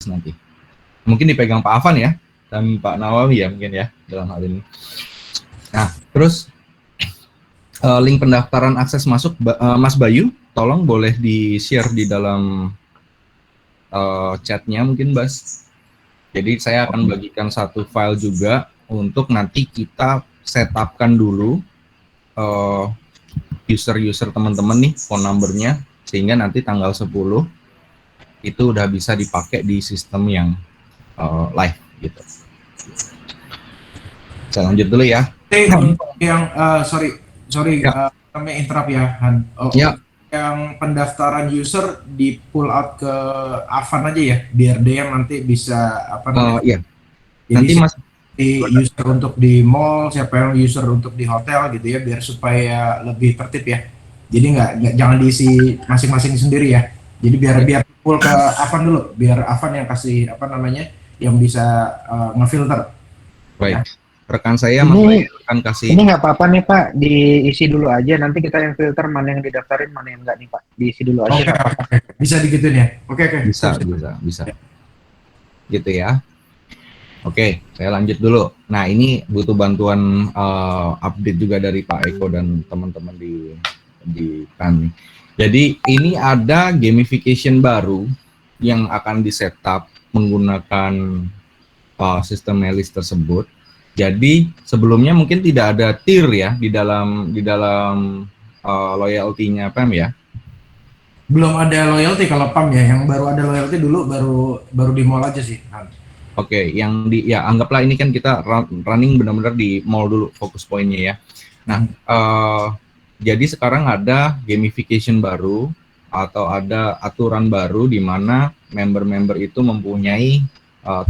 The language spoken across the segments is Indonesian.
nanti. Mungkin dipegang Pak Afan ya, dan Pak Nawawi ya mungkin ya dalam hal ini. Nah, terus link pendaftaran akses masuk Mas Bayu, tolong boleh di-share di dalam chatnya mungkin, Bas. Jadi saya akan bagikan satu file juga untuk nanti kita setupkan dulu user teman-teman nih, phone number-nya, sehingga nanti tanggal 10 itu udah bisa dipakai di sistem yang live gitu. Saya lanjut dulu ya. Yang sorry Ya. kami interrupt ya, Han. Ya. Yang pendaftaran user di pull out ke Avan aja ya, biar dia nanti bisa apa namanya? Iya. Jadi Nanti Mas di user untuk di mall, siapa yang user untuk di hotel gitu ya, biar supaya lebih tertib ya. Jadi nggak jangan diisi masing-masing sendiri ya. Jadi biar full ke Avan dulu, biar Avan yang kasih apa namanya, yang bisa ngefilter. baik. Ya. Rekan saya ini akan kasih. Ini nggak apa-apa nih Pak, diisi dulu aja. Nanti kita yang filter mana yang didaftarin, mana yang enggak nih Pak. Diisi dulu aja. Oke. Bisa digituin ya. Oke. Bisa. Gitu ya. Oke, saya lanjut dulu. Nah, ini butuh bantuan update juga dari Pak Eko dan teman-teman di PAN. Jadi ini ada gamification baru yang akan di-setup menggunakan sistem Melis tersebut. Jadi sebelumnya mungkin tidak ada tier ya di dalam loyalty-nya PAM ya. Belum ada loyalty kalau PAM ya. Yang baru ada loyalty dulu baru di mall aja sih. Oke, yang anggaplah ini kan kita running benar-benar di mall dulu fokus poinnya ya. Nah, jadi sekarang ada gamification baru atau ada aturan baru di mana member-member itu mempunyai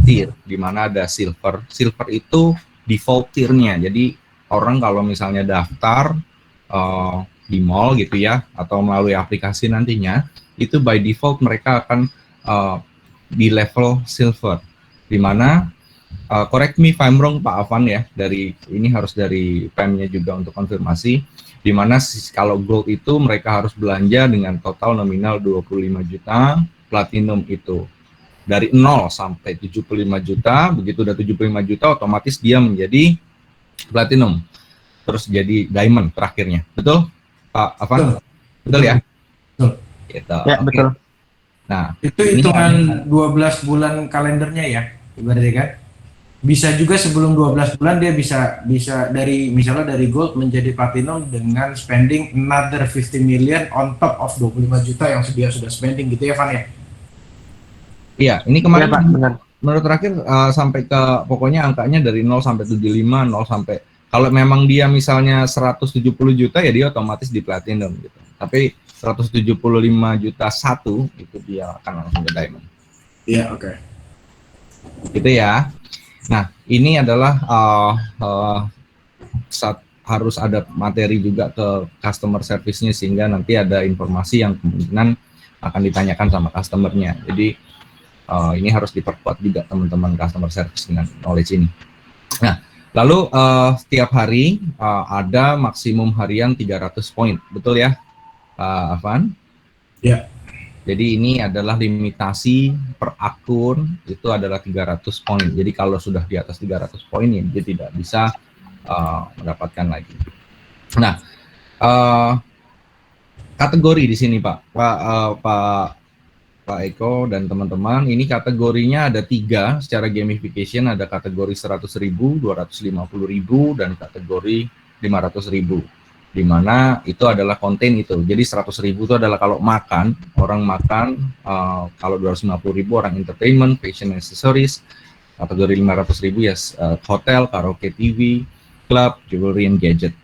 tier, di mana ada silver. Silver itu default tier-nya. Jadi orang kalau misalnya daftar di mall gitu ya, atau melalui aplikasi nantinya, itu by default mereka akan di level silver. Di mana correct me if I'm wrong Pak Afan ya, ini harus dari PAM-nya juga untuk konfirmasi, di mana kalau gold itu mereka harus belanja dengan total nominal 25 juta, platinum itu dari 0 sampai 75 juta, begitu udah 75 juta otomatis dia menjadi platinum, terus jadi diamond terakhirnya, betul Pak Afan? Betul ya? Betul. Gitu. Ya, Okay. betul. Nah, itu hitungan 12 bulan kalendernya ya, ibaratnya kan. Bisa juga sebelum 12 bulan dia bisa dari misalnya dari gold menjadi platinum dengan spending another 50 million on top of 25 juta yang sudah spending gitu ya, Van ya? Iya, ini kemarin Ya, Pak, benar. menurut terakhir sampai ke pokoknya angkanya dari 0 sampai 75, 0 sampai kalau memang dia misalnya 170 juta ya dia otomatis di platinum gitu. Tapi 175 juta satu itu dia akan langsung ke diamond. Iya, oke. Gitu ya. Nah, ini adalah harus ada materi juga ke customer service-nya sehingga nanti ada informasi yang kemungkinan akan ditanyakan sama customer-nya. Jadi ini harus diperkuat juga teman-teman customer service dengan knowledge ini. Nah, lalu setiap hari ada maksimum harian 300 poin, betul ya, Afan? Ya. Jadi ini adalah limitasi per akun itu adalah 300 poin. Jadi kalau sudah di atas 300 poin ya dia tidak bisa mendapatkan lagi. Nah, kategori di sini Pak Eko dan teman-teman, ini kategorinya ada 3 secara gamification, ada kategori 100.000, 250.000 dan kategori 500.000. Di mana itu adalah konten itu. Jadi 100.000 itu adalah kalau makan, orang makan, kalau 250.000 orang entertainment, fashion accessories, kategori 500.000 ya hotel, karaoke, TV, club, jewelry and gadget.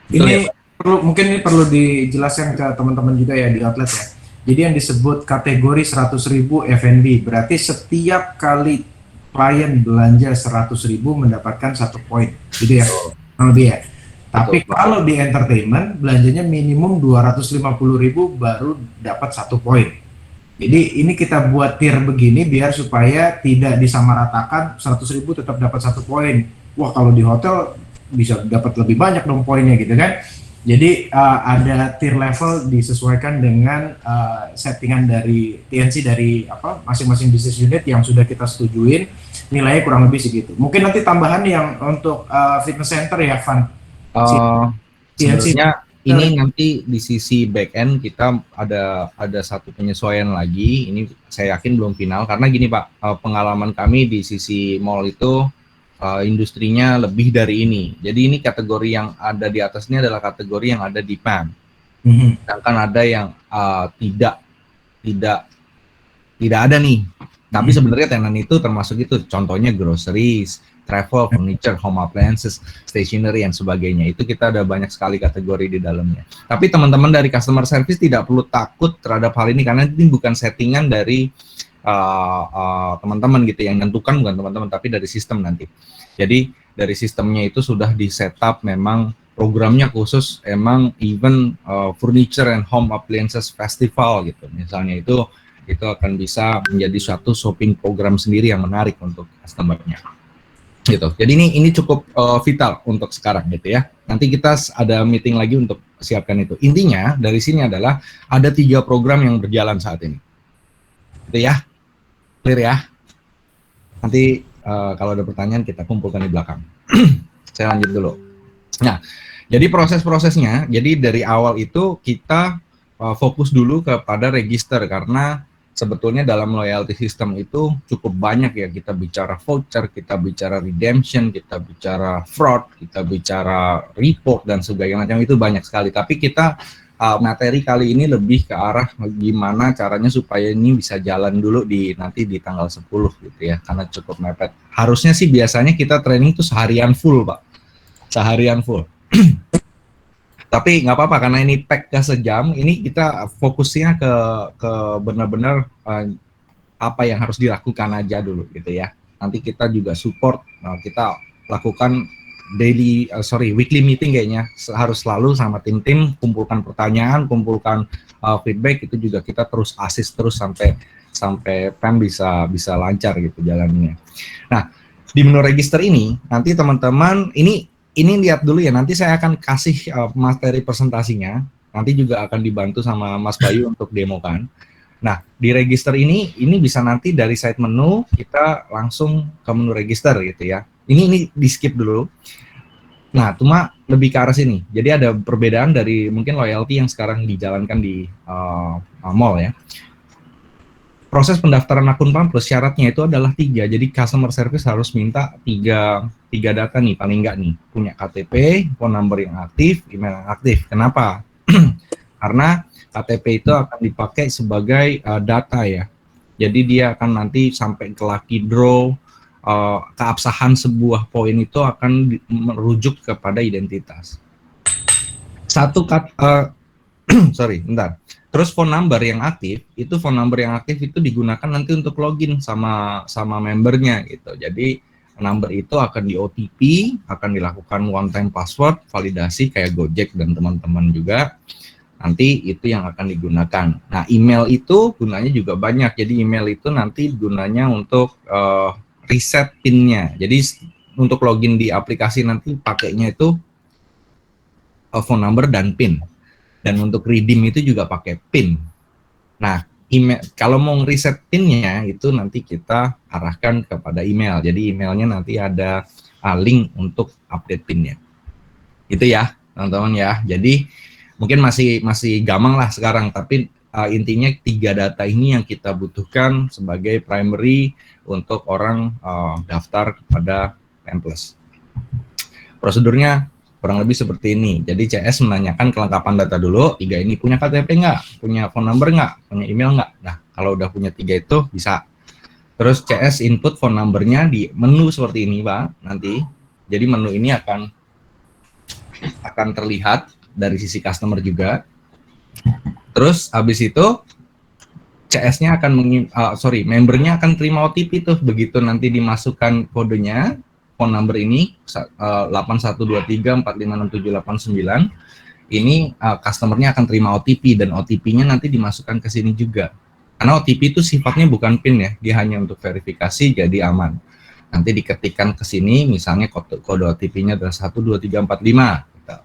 Ini perlu dijelaskan ke teman-teman juga ya di outlet ya. Jadi yang disebut kategori 100.000 F&B berarti setiap kali klien belanja 100.000 mendapatkan 1 poin, gitu ya, lebih ya. Tapi kalau di entertainment belanjanya minimum 250.000 baru dapat 1 poin. Jadi ini kita buat tier begini biar supaya tidak disamaratakan 100.000 tetap dapat 1 poin. Wah kalau di hotel bisa dapat lebih banyak dong poinnya gitu kan. Jadi ada tier level disesuaikan dengan settingan dari TNC dari apa masing-masing business unit yang sudah kita setujuin, nilainya kurang lebih segitu. Mungkin nanti tambahan yang untuk fitness center ya, Van. TNC Sebenarnya ini nanti di sisi back end kita ada satu penyesuaian lagi. Ini saya yakin belum final karena gini Pak, pengalaman kami di sisi mall itu industrinya lebih dari ini. Jadi ini kategori yang ada di atas ini adalah kategori yang ada di PAM. Sedangkan ada yang tidak ada nih. Tapi sebenarnya tenan itu termasuk itu. Contohnya groceries, travel, furniture, home appliances, stationery, dan sebagainya. Itu kita ada banyak sekali kategori di dalamnya. Tapi teman-teman dari customer service tidak perlu takut terhadap hal ini karena ini bukan settingan dari teman-teman gitu yang menentukan, bukan teman-teman tapi dari sistem nanti. Jadi dari sistemnya itu sudah di setup memang programnya khusus emang event furniture and home appliances festival gitu. Misalnya itu akan bisa menjadi suatu shopping program sendiri yang menarik untuk customer-nya. Gitu. Jadi ini cukup vital untuk sekarang gitu ya. Nanti kita ada meeting lagi untuk siapkan itu. Intinya dari sini adalah ada 3 program yang berjalan saat ini. Gitu ya. Clear ya. Nanti kalau ada pertanyaan kita kumpulkan di belakang. Saya lanjut dulu. Nah, jadi proses-prosesnya, jadi dari awal itu kita fokus dulu kepada register karena sebetulnya dalam loyalty system itu cukup banyak ya. Kita bicara voucher, kita bicara redemption, kita bicara fraud, kita bicara report dan sebagainya macam itu banyak sekali. Tapi kita materi kali ini lebih ke arah gimana caranya supaya ini bisa jalan dulu nanti di tanggal 10 gitu ya, karena cukup mepet. Harusnya sih biasanya kita training tuh seharian full Pak, seharian full. Tapi nggak apa-apa karena ini pack ke sejam, ini kita fokusnya ke benar-benar apa yang harus dilakukan aja dulu gitu ya. Nanti kita juga support, kita lakukan weekly meeting kayaknya harus selalu sama tim-tim, kumpulkan pertanyaan, kumpulkan feedback, itu juga kita terus assist terus sampai PAM bisa lancar gitu jalannya. Nah, di menu register ini nanti teman-teman ini lihat dulu ya, nanti saya akan kasih materi presentasinya, nanti juga akan dibantu sama Mas Bayu untuk demokan. Nah, di register ini bisa nanti dari side menu kita langsung ke menu register gitu ya. Ini di skip dulu. Nah, cuma lebih ke arah sini. Jadi ada perbedaan dari mungkin loyalty yang sekarang dijalankan di mall ya. Proses pendaftaran akun PAM plus syaratnya itu adalah 3. Jadi customer service harus minta 3 data nih paling enggak nih. Punya KTP, phone number yang aktif, email yang aktif. Kenapa? Karena KTP itu akan dipakai sebagai data ya. Jadi dia akan nanti sampai ke lucky draw, keabsahan sebuah poin itu akan merujuk kepada identitas. Terus phone number yang aktif itu digunakan nanti untuk login sama membernya gitu. Jadi number itu akan di OTP, akan dilakukan one time password, validasi kayak Gojek dan teman-teman juga. Nanti itu yang akan digunakan. Nah, email itu gunanya juga banyak. Jadi email itu nanti gunanya untuk reset PIN-nya. Jadi untuk login di aplikasi nanti pakainya itu phone number dan PIN. Dan untuk redeem itu juga pakai PIN. Nah, email kalau mau reset PIN-nya itu nanti kita arahkan kepada email. Jadi emailnya nanti ada link untuk update PIN-nya. Itu ya, teman-teman ya. Jadi mungkin masih gampang lah sekarang, tapi intinya 3 data ini yang kita butuhkan sebagai primary untuk orang daftar kepada PAM Plus. Prosedurnya kurang lebih seperti ini. Jadi CS menanyakan kelengkapan data dulu, 3 ini punya KTP nggak, punya phone number nggak, punya email nggak. Nah, kalau udah punya 3 itu bisa. Terus CS input phone numbernya di menu seperti ini Pak, nanti. Jadi menu ini akan terlihat dari sisi customer juga. Terus habis itu CS-nya akan membernya akan terima OTP tuh begitu nanti dimasukkan kodenya phone number ini 8123456789 ini customer-nya akan terima OTP dan OTP-nya nanti dimasukkan ke sini juga. Karena OTP itu sifatnya bukan PIN ya, dia hanya untuk verifikasi jadi aman. Nanti diketikkan ke sini misalnya kode OTP-nya adalah 12345 gitu.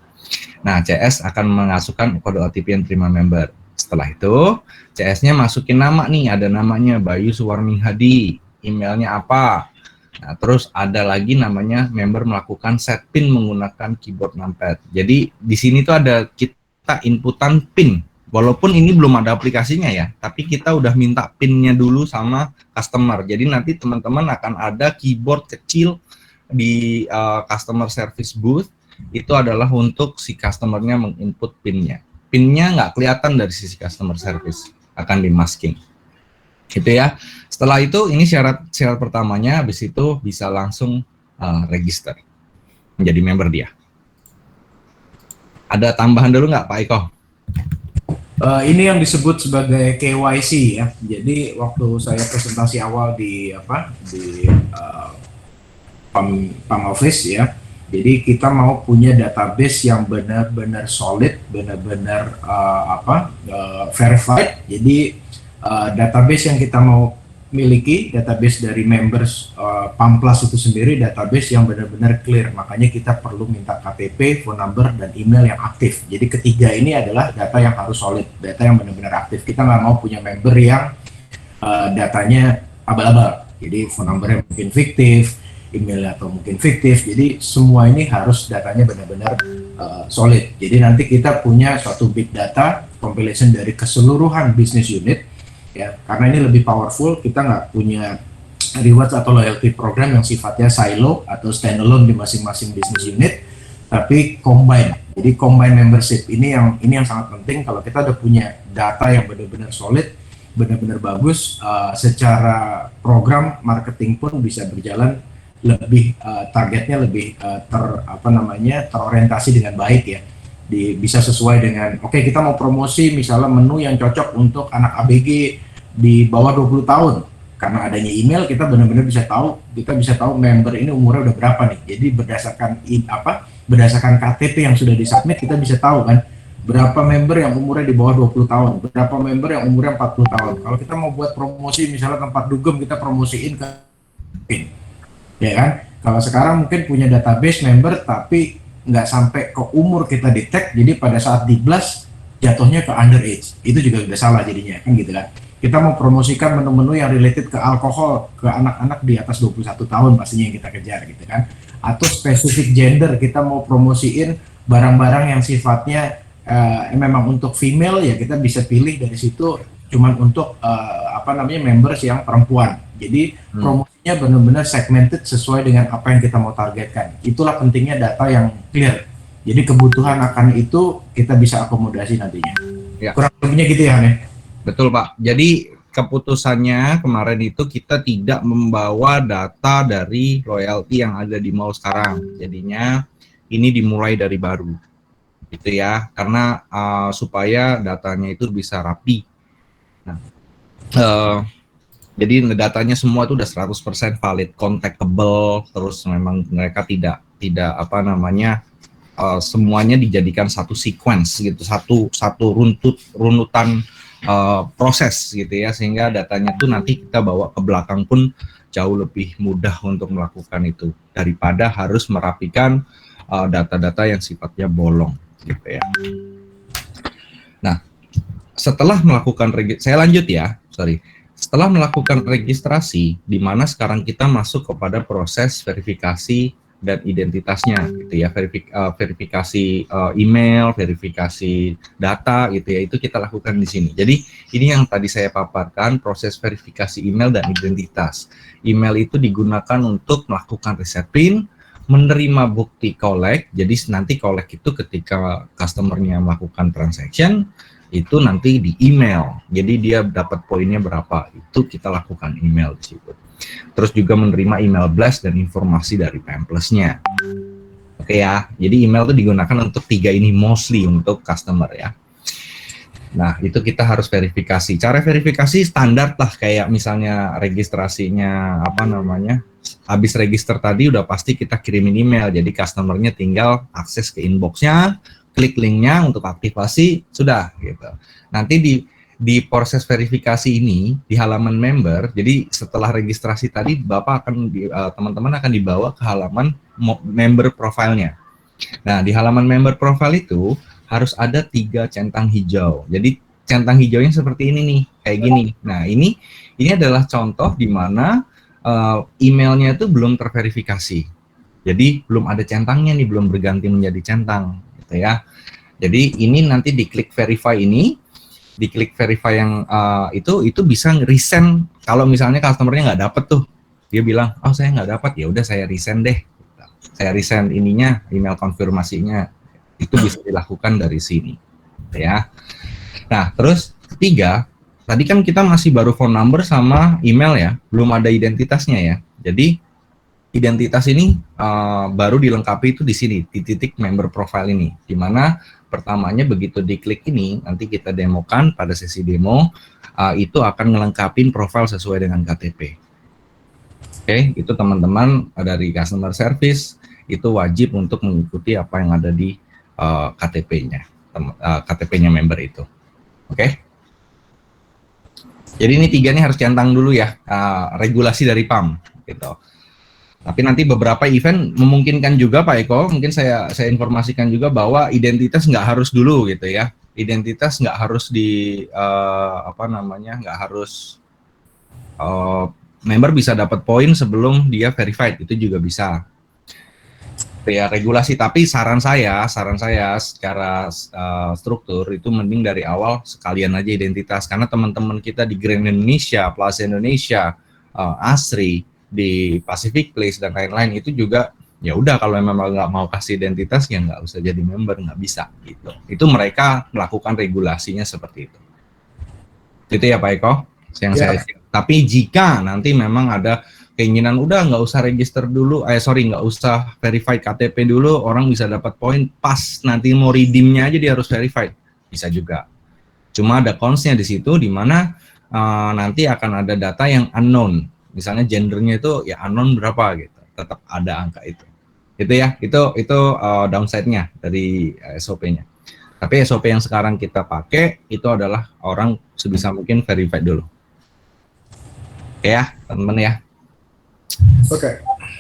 Nah, CS akan memasukkan kode OTP yang terima member. Setelah itu, CS-nya masukin nama nih, ada namanya Bayu Suwarni Hadi, emailnya apa. Nah, terus ada lagi namanya member melakukan set PIN menggunakan keyboard numpad. Jadi di sini tuh ada kita inputan PIN. Walaupun ini belum ada aplikasinya ya, tapi kita udah minta PIN-nya dulu sama customer. Jadi nanti teman-teman akan ada keyboard kecil di customer service booth. Itu adalah untuk si customer-nya menginput PIN-nya. PIN-nya nggak kelihatan dari sisi customer service, akan di masking. Gitu ya. Setelah itu ini syarat pertamanya, habis itu bisa langsung register menjadi member dia. Ada tambahan dulu nggak Pak Eko? Ini yang disebut sebagai KYC ya. Jadi waktu saya presentasi awal di PAM Office ya. Jadi kita mau punya database yang benar-benar solid, benar-benar verified. Jadi database yang kita mau miliki, database dari members PAM Plus itu sendiri, database yang benar-benar clear. Makanya kita perlu minta KTP, phone number, dan email yang aktif. Jadi ketiga ini adalah data yang harus solid, data yang benar-benar aktif. Kita nggak mau punya member yang datanya abal-abal. Jadi phone number yang mungkin fiktif, email atau mungkin fiktif. Jadi semua ini harus datanya benar-benar solid. Jadi nanti kita punya suatu big data compilation dari keseluruhan business unit. Ya, karena ini lebih powerful, kita nggak punya rewards atau loyalty program yang sifatnya silo atau standalone di masing-masing business unit, tapi combine. Jadi combine membership ini yang sangat penting. Kalau kita udah punya data yang benar-benar solid, benar-benar bagus, secara program marketing pun bisa berjalan lebih targetnya lebih terorientasi dengan baik ya. Bisa sesuai dengan kita mau promosi misalnya menu yang cocok untuk anak ABG di bawah 20 tahun. Karena adanya email kita benar-benar bisa tahu member ini umurnya udah berapa nih. Jadi berdasarkan KTP yang sudah disubmit kita bisa tahu kan berapa member yang umurnya di bawah 20 tahun, berapa member yang umurnya 40 tahun. Kalau kita mau buat promosi misalnya tempat dugem kita promosiin ke PIN. Ya kan? Kalau sekarang mungkin punya database member tapi nggak sampai ke umur kita detect, jadi pada saat di blast jatuhnya ke underage, itu juga udah salah jadinya kan gitu kan. Kita mau promosikan menu-menu yang related ke alkohol ke anak-anak di atas 21 tahun pastinya yang kita kejar gitu kan, atau spesifik gender, kita mau promosiin barang-barang yang sifatnya memang untuk female ya kita bisa pilih dari situ cuman untuk members yang perempuan. Jadi promosinya benar-benar segmented sesuai dengan apa yang kita mau targetkan. Itulah pentingnya data yang clear. Jadi kebutuhan akan itu kita bisa akomodasi nantinya. Ya. Kurang lebihnya gitu ya, Hane? Betul Pak. Jadi keputusannya kemarin itu kita tidak membawa data dari loyalty yang ada di mall sekarang. Jadinya ini dimulai dari baru. Gitu ya. Karena supaya datanya itu bisa rapi. Nah, jadi datanya semua itu udah 100% valid, contactable, terus memang mereka tidak semuanya dijadikan satu sequence gitu, satu runutan proses gitu ya, sehingga datanya tuh nanti kita bawa ke belakang pun jauh lebih mudah untuk melakukan itu daripada harus merapikan data-data yang sifatnya bolong gitu ya. Nah, setelah melakukan setelah melakukan registrasi, di mana sekarang kita masuk kepada proses verifikasi dan identitasnya, gitu ya, verifikasi email, verifikasi data, gitu ya, itu kita lakukan di sini. Jadi ini yang tadi saya paparkan, proses verifikasi email dan identitas. Email itu digunakan untuk melakukan reset PIN, menerima bukti collect. Jadi nanti collect itu ketika customernya melakukan transaction, itu nanti di email, jadi dia dapat poinnya berapa, itu kita lakukan email di situ. Terus juga menerima email blast dan informasi dari PAM Plus-nya. Oke ya, jadi email itu digunakan untuk 3 ini mostly untuk customer ya. Nah, itu kita harus verifikasi. Cara verifikasi standar lah, kayak misalnya registrasinya habis register tadi udah pasti kita kirimin email, jadi customernya tinggal akses ke inbox-nya, klik linknya untuk aktivasi, sudah gitu. Nanti di proses verifikasi ini di halaman member, jadi setelah registrasi tadi teman-teman akan dibawa ke halaman member profile-nya. Nah, di halaman member profile itu harus ada 3 centang hijau. Jadi centang hijaunya seperti ini nih, kayak gini. Nah, ini adalah contoh di mana emailnya itu belum terverifikasi. Jadi belum ada centangnya nih, belum berganti menjadi centang, gitu ya. Jadi ini nanti diklik verify ini, diklik verify yang itu bisa resend kalau misalnya customernya nggak dapet tuh, dia bilang, oh saya nggak dapat, ya udah saya resend deh, saya resend ininya, email konfirmasinya, itu bisa dilakukan dari sini, ya. Nah terus ketiga, tadi kan kita masih baru phone number sama email ya, belum ada identitasnya ya. Jadi identitas ini baru dilengkapi itu di sini, di titik member profile ini, di mana pertamanya begitu diklik ini, nanti kita demokan pada sesi demo, itu akan ngelengkapin profile sesuai dengan KTP. Oke, itu teman-teman dari customer service itu wajib untuk mengikuti apa yang ada di KTP-nya, KTP-nya member itu. Oke. Jadi ini 3 nih harus centang dulu ya, regulasi dari PAM gitu. Tapi nanti beberapa event memungkinkan juga Pak Eko, mungkin saya informasikan juga bahwa identitas nggak harus dulu gitu ya. Identitas nggak harus nggak harus member bisa dapat poin sebelum dia verified, itu juga bisa. Ya regulasi, tapi saran saya secara struktur itu mending dari awal sekalian aja identitas, karena teman-teman kita di Grand Indonesia, Plaza Indonesia, Asri, di Pacific Place dan lain-lain itu juga ya udah, kalau memang nggak mau kasih identitas ya nggak usah jadi member, nggak bisa gitu. Itu mereka melakukan regulasinya seperti itu. Itu ya Pak Eko yang saya. Tapi jika nanti memang ada keinginan udah nggak usah register dulu, nggak usah verify KTP dulu, orang bisa dapat poin pas nanti mau redeemnya aja dia harus verified, bisa juga. Cuma ada cons-nya di situ, di mana nanti akan ada data yang unknown. Misalnya gendernya itu ya unknown berapa gitu, tetap ada angka itu. Itu ya, itu downside-nya dari SOP-nya. Tapi SOP yang sekarang kita pakai itu adalah orang sebisa mungkin verified dulu. Oke ya, teman-teman ya.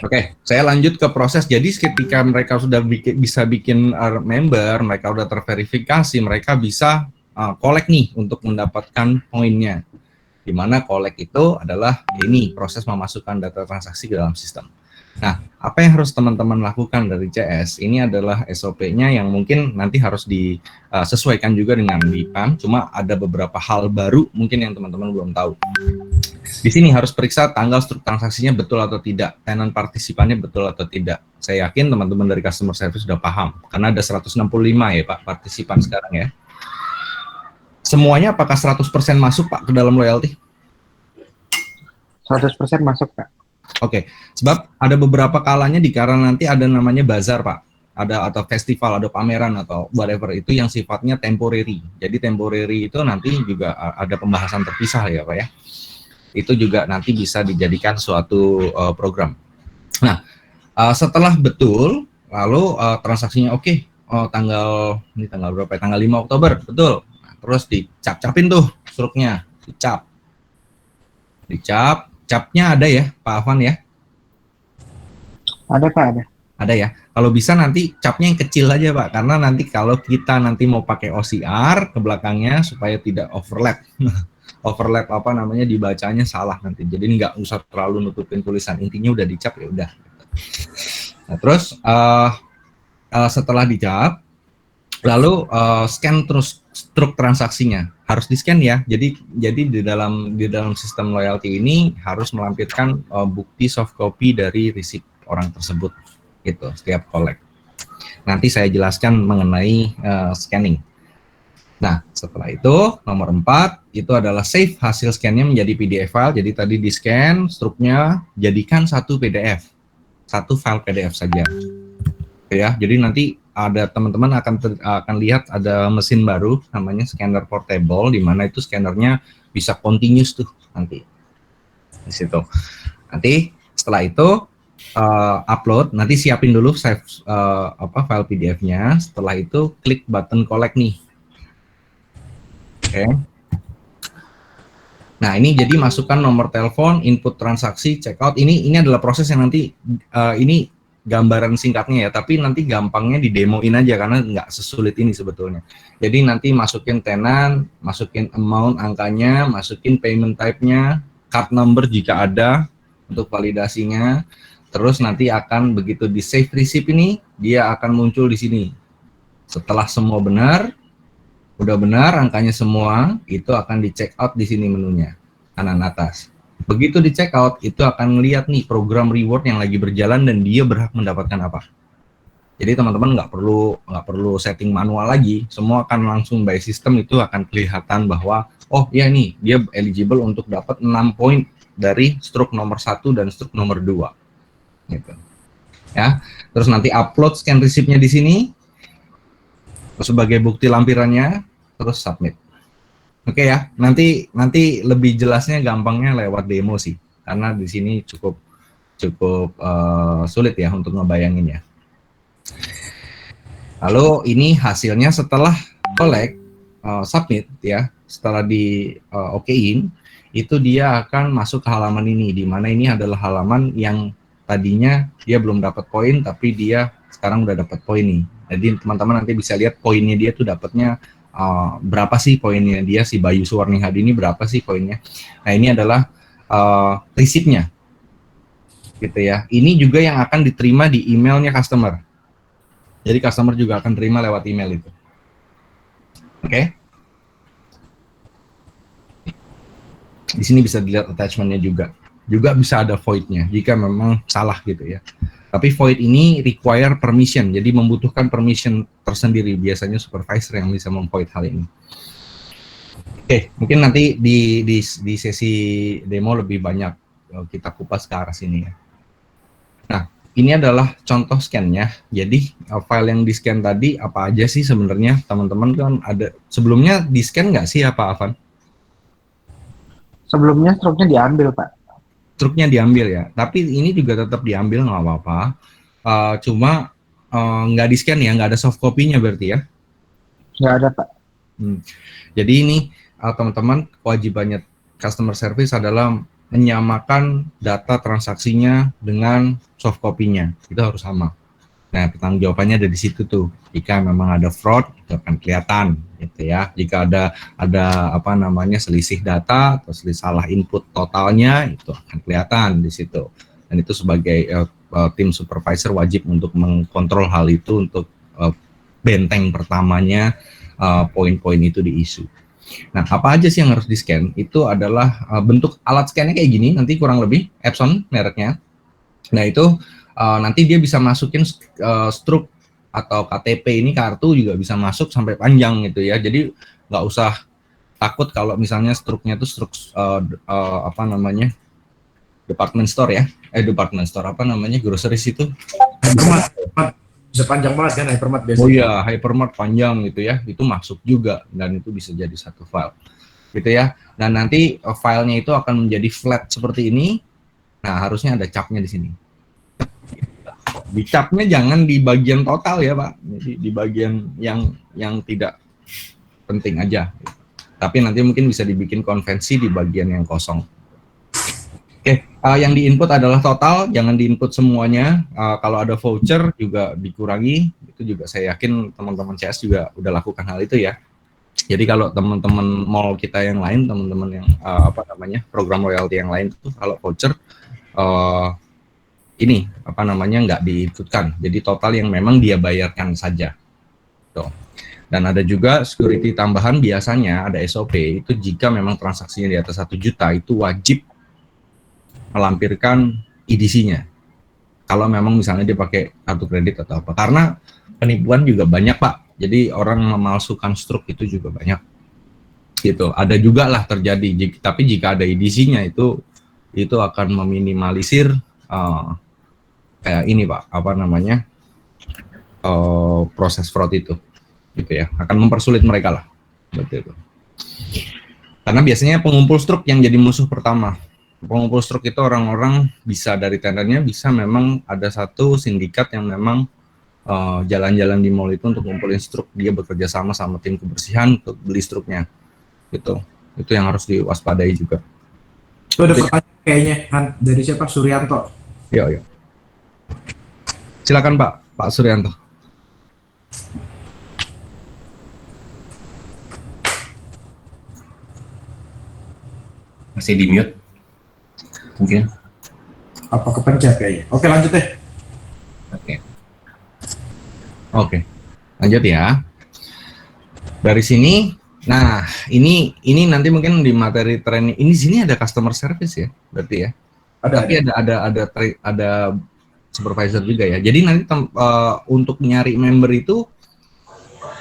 Oke, saya lanjut ke proses. Jadi ketika mereka sudah bisa bikin member, mereka sudah terverifikasi, mereka bisa collect nih untuk mendapatkan poinnya. Di mana collect itu adalah ini proses memasukkan data transaksi ke dalam sistem. Nah, apa yang harus teman-teman lakukan dari CS? Ini adalah SOP-nya yang mungkin nanti harus disesuaikan juga dengan di PAM. Cuma ada beberapa hal baru mungkin yang teman-teman belum tahu. Di sini harus periksa tanggal struktur transaksinya betul atau tidak, tenant partisipannya betul atau tidak. Saya yakin teman-teman dari customer service sudah paham, karena ada 165 ya Pak partisipan sekarang ya. Semuanya apakah 100% masuk Pak ke dalam loyalty? 100% masuk Pak. Oke, sebab ada beberapa kalanya karena nanti ada namanya bazar Pak, ada atau festival, ada pameran atau whatever itu yang sifatnya temporary. Jadi temporary itu nanti juga ada pembahasan terpisah ya Pak ya. Itu juga nanti bisa dijadikan suatu program. Nah, setelah betul, lalu transaksinya oke, tanggal berapa ya? Tanggal 5 Oktober, betul. Nah, terus dicap-capin tuh struknya, dicap, capnya ada ya, Pak Afan ya? Ada Pak, ada. Ada ya. Kalau bisa nanti capnya yang kecil aja Pak, karena nanti kalau kita nanti mau pakai OCR ke belakangnya supaya tidak overlap. Overlap dibacanya salah nanti. Jadi nggak usah terlalu nutupin tulisan, intinya udah dicap ya udah. Nah, terus setelah dicap, lalu scan terus struk transaksinya harus di scan ya. Jadi di dalam sistem loyalty ini harus melampirkan bukti soft copy dari receipt orang tersebut gitu setiap collect. Nanti saya jelaskan mengenai scanning. Nah, setelah itu nomor 4 itu adalah save hasil scan-nya menjadi PDF file. Jadi tadi di scan struknya, jadikan satu PDF, satu file PDF saja. Ya, jadi nanti ada teman-teman akan lihat ada mesin baru namanya scanner portable, di mana itu scannernya bisa continuous tuh nanti di situ. Nanti setelah itu upload, nanti siapin dulu save file PDF-nya. Setelah itu klik button collect nih. Oke. Nah, ini jadi masukkan nomor telepon, input transaksi, checkout. Ini adalah proses yang nanti ini gambaran singkatnya ya, tapi nanti gampangnya didemoin aja karena nggak sesulit ini sebetulnya. Jadi nanti masukin tenant, masukin amount angkanya, masukin payment type-nya, card number jika ada untuk validasinya. Terus nanti akan begitu di save receipt ini, dia akan muncul di sini. Setelah semua benar, udah benar angkanya semua, itu akan di check out di sini menunya kanan atas. Begitu di check out, itu akan lihat nih program reward yang lagi berjalan dan dia berhak mendapatkan apa. Jadi teman-teman nggak perlu setting manual lagi, semua akan langsung by system itu akan kelihatan bahwa oh ya nih dia eligible untuk dapat 6 poin dari stroke nomor 1 dan stroke nomor 2 gitu. Ya. Terus nanti upload scan receipt-nya di sini sebagai bukti lampirannya, terus submit. Oke ya, nanti lebih jelasnya gampangnya lewat demo sih, karena di sini cukup sulit ya untuk ngebayanginnya. Lalu ini hasilnya setelah collect, submit ya, setelah di okein, itu dia akan masuk ke halaman ini, di mana ini adalah halaman yang tadinya dia belum dapat poin, tapi dia sekarang udah dapat poin nih. Jadi teman-teman nanti bisa lihat poinnya dia tuh dapatnya berapa sih poinnya dia, si Bayu Suwarni Hadi ini berapa sih poinnya. Nah ini adalah resipnya gitu ya. Ini juga yang akan diterima di emailnya customer. Jadi customer juga akan terima lewat email itu. Oke. Di sini bisa dilihat attachmentnya juga. Juga bisa ada void-nya jika memang salah gitu ya. Tapi void ini require permission, jadi membutuhkan permission tersendiri. Biasanya supervisor yang bisa memvoid hal ini. Oke, mungkin nanti di sesi demo lebih banyak kita kupas ke arah sini ya. Nah, ini adalah contoh scan-nya. Jadi file yang di scan tadi apa aja sih sebenarnya teman-teman kan ada sebelumnya di scan nggak sih apa Avan? Sebelumnya stroke-nya diambil, Pak. Struknya diambil ya, tapi ini juga tetap diambil nggak apa-apa. Cuma nggak di scan ya, nggak ada soft copy-nya berarti ya? Nggak ada, Pak. Jadi ini teman-teman kewajibannya customer service adalah menyamakan data transaksinya dengan soft copy-nya, itu harus sama. Nah, pertanggung jawabannya ada di situ tuh. Jika memang ada fraud, itu akan kelihatan, gitu ya. Jika ada apa namanya selisih data atau selisih salah input totalnya, itu akan kelihatan di situ. Dan itu sebagai tim supervisor wajib untuk mengkontrol hal itu untuk benteng pertamanya poin-poin itu diisu. Nah, apa aja sih yang harus di scan? Itu adalah bentuk alat scan-nya kayak gini, nanti kurang lebih Epson mereknya. Nah, itu nanti dia bisa masukin struk atau KTP ini kartu juga bisa masuk sampai panjang gitu ya. Jadi nggak usah takut kalau misalnya struknya itu struk apa namanya department store ya. Department store apa namanya groceries itu. Bisa panjang banget kan Hypermart biasanya. Oh iya, Hypermart panjang gitu ya. Itu masuk juga dan itu bisa jadi satu file. Gitu ya. Dan nanti filenya itu akan menjadi flat seperti ini. Nah, harusnya ada capnya di sini. Dicapnya jangan di bagian total ya Pak, jadi di bagian yang tidak penting aja. Tapi nanti mungkin bisa dibikin konvensi di bagian yang kosong. Oke, yang diinput adalah total, jangan diinput semuanya. Kalau ada voucher juga dikurangi, itu juga saya yakin teman-teman CS juga udah lakukan hal itu ya. Jadi kalau teman-teman mall kita yang lain, teman-teman yang apa namanya program royalty yang lain itu kalau voucher ini apa namanya nggak diikutkan, jadi total yang memang dia bayarkan saja. Tuh. Dan ada juga security tambahan, biasanya ada SOP itu jika memang transaksinya di atas 1 juta itu wajib melampirkan EDC-nya. Kalau memang misalnya dia pakai kartu kredit atau apa, karena penipuan juga banyak Pak. Jadi orang memalsukan struk itu juga banyak. Gitu. Ada juga lah terjadi. Tapi jika ada EDC-nya itu akan meminimalisir kayak ini Pak, apa namanya proses fraud itu, gitu ya, akan mempersulit mereka lah, seperti itu. Karena biasanya pengumpul struk yang jadi musuh pertama. Pengumpul struk itu orang-orang bisa dari tendernya bisa memang ada satu sindikat yang memang jalan-jalan di mall itu untuk ngumpulin struk, dia bekerja sama tim kebersihan untuk beli struknya, gitu. Itu yang harus diwaspadai juga. Itu ada pertanyaan kayaknya dari siapa? Suryanto. Iya. Silakan Pak Suryanto. Masih di mute mungkin. Apa kepencet kayaknya? Oke, lanjut deh. Oke, lanjut ya. Dari sini, nah ini nanti mungkin di materi training ini sini ada customer service ya, berarti ya. Tapi ada supervisor juga ya. Jadi nanti untuk nyari member itu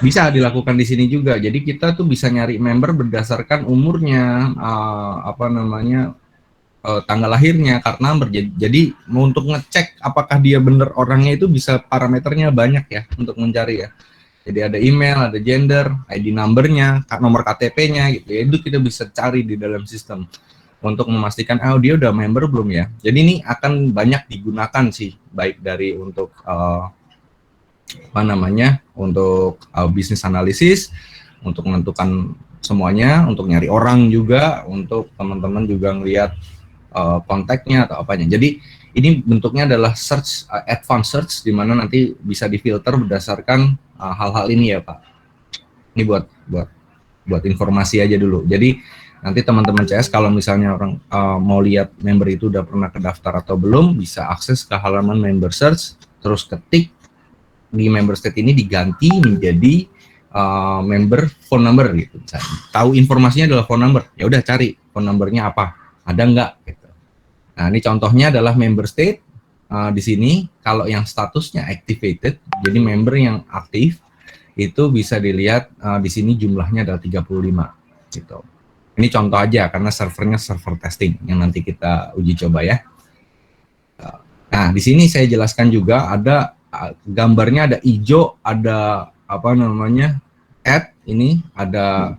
bisa dilakukan di sini juga. Jadi kita tuh bisa nyari member berdasarkan umurnya, tanggal lahirnya, karena jadi untuk ngecek apakah dia bener orangnya itu bisa parameternya banyak ya untuk mencari ya. Jadi ada email, ada gender, ID numbernya, nomor KTP-nya gitu ya. Itu kita bisa cari di dalam sistem untuk memastikan dia udah member belum ya. Jadi ini akan banyak digunakan sih, baik dari untuk untuk bisnis analisis, untuk menentukan semuanya, untuk nyari orang juga, untuk teman-teman juga ngelihat kontaknya atau apanya. Jadi ini bentuknya adalah search, advanced search, di mana nanti bisa difilter berdasarkan hal-hal ini ya Pak. Ini buat informasi aja dulu. Jadi nanti teman-teman CS kalau misalnya orang mau lihat member itu udah pernah kedaftar atau belum, bisa akses ke halaman member search, terus ketik di member state ini diganti menjadi member phone number gitu. Tahu informasinya adalah phone number, ya udah cari phone numbernya apa, ada nggak gitu. Nah ini contohnya adalah member state. Di sini kalau yang statusnya activated, jadi member yang aktif itu bisa dilihat di sini jumlahnya adalah 35 gitu. Ini contoh aja karena servernya server testing yang nanti kita uji coba ya. Nah di sini saya jelaskan juga ada gambarnya, ada hijau, ada add ini, ada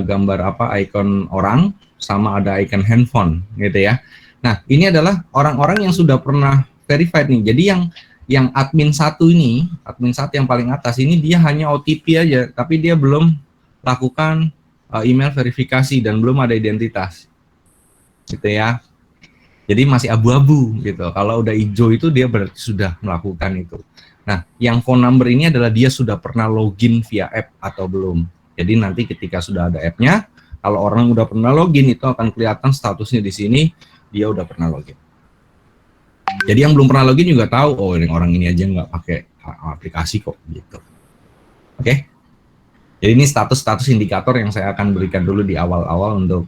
gambar icon orang, sama ada icon handphone gitu ya. Nah ini adalah orang-orang yang sudah pernah verified nih. Jadi yang admin 1 ini, admin 1 yang paling atas ini dia hanya OTP aja, tapi dia belum lakukan email verifikasi dan belum ada identitas gitu ya. Jadi masih abu-abu gitu. Kalau udah hijau itu dia berarti sudah melakukan itu. Nah, yang phone number ini adalah dia sudah pernah login via app atau belum. Jadi nanti ketika sudah ada app-nya, kalau orang udah pernah login itu akan kelihatan statusnya di sini dia udah pernah login. Jadi yang belum pernah login juga tahu, oh ini orang ini aja nggak pakai aplikasi kok gitu. Oke. Jadi ini status-status indikator yang saya akan berikan dulu di awal-awal untuk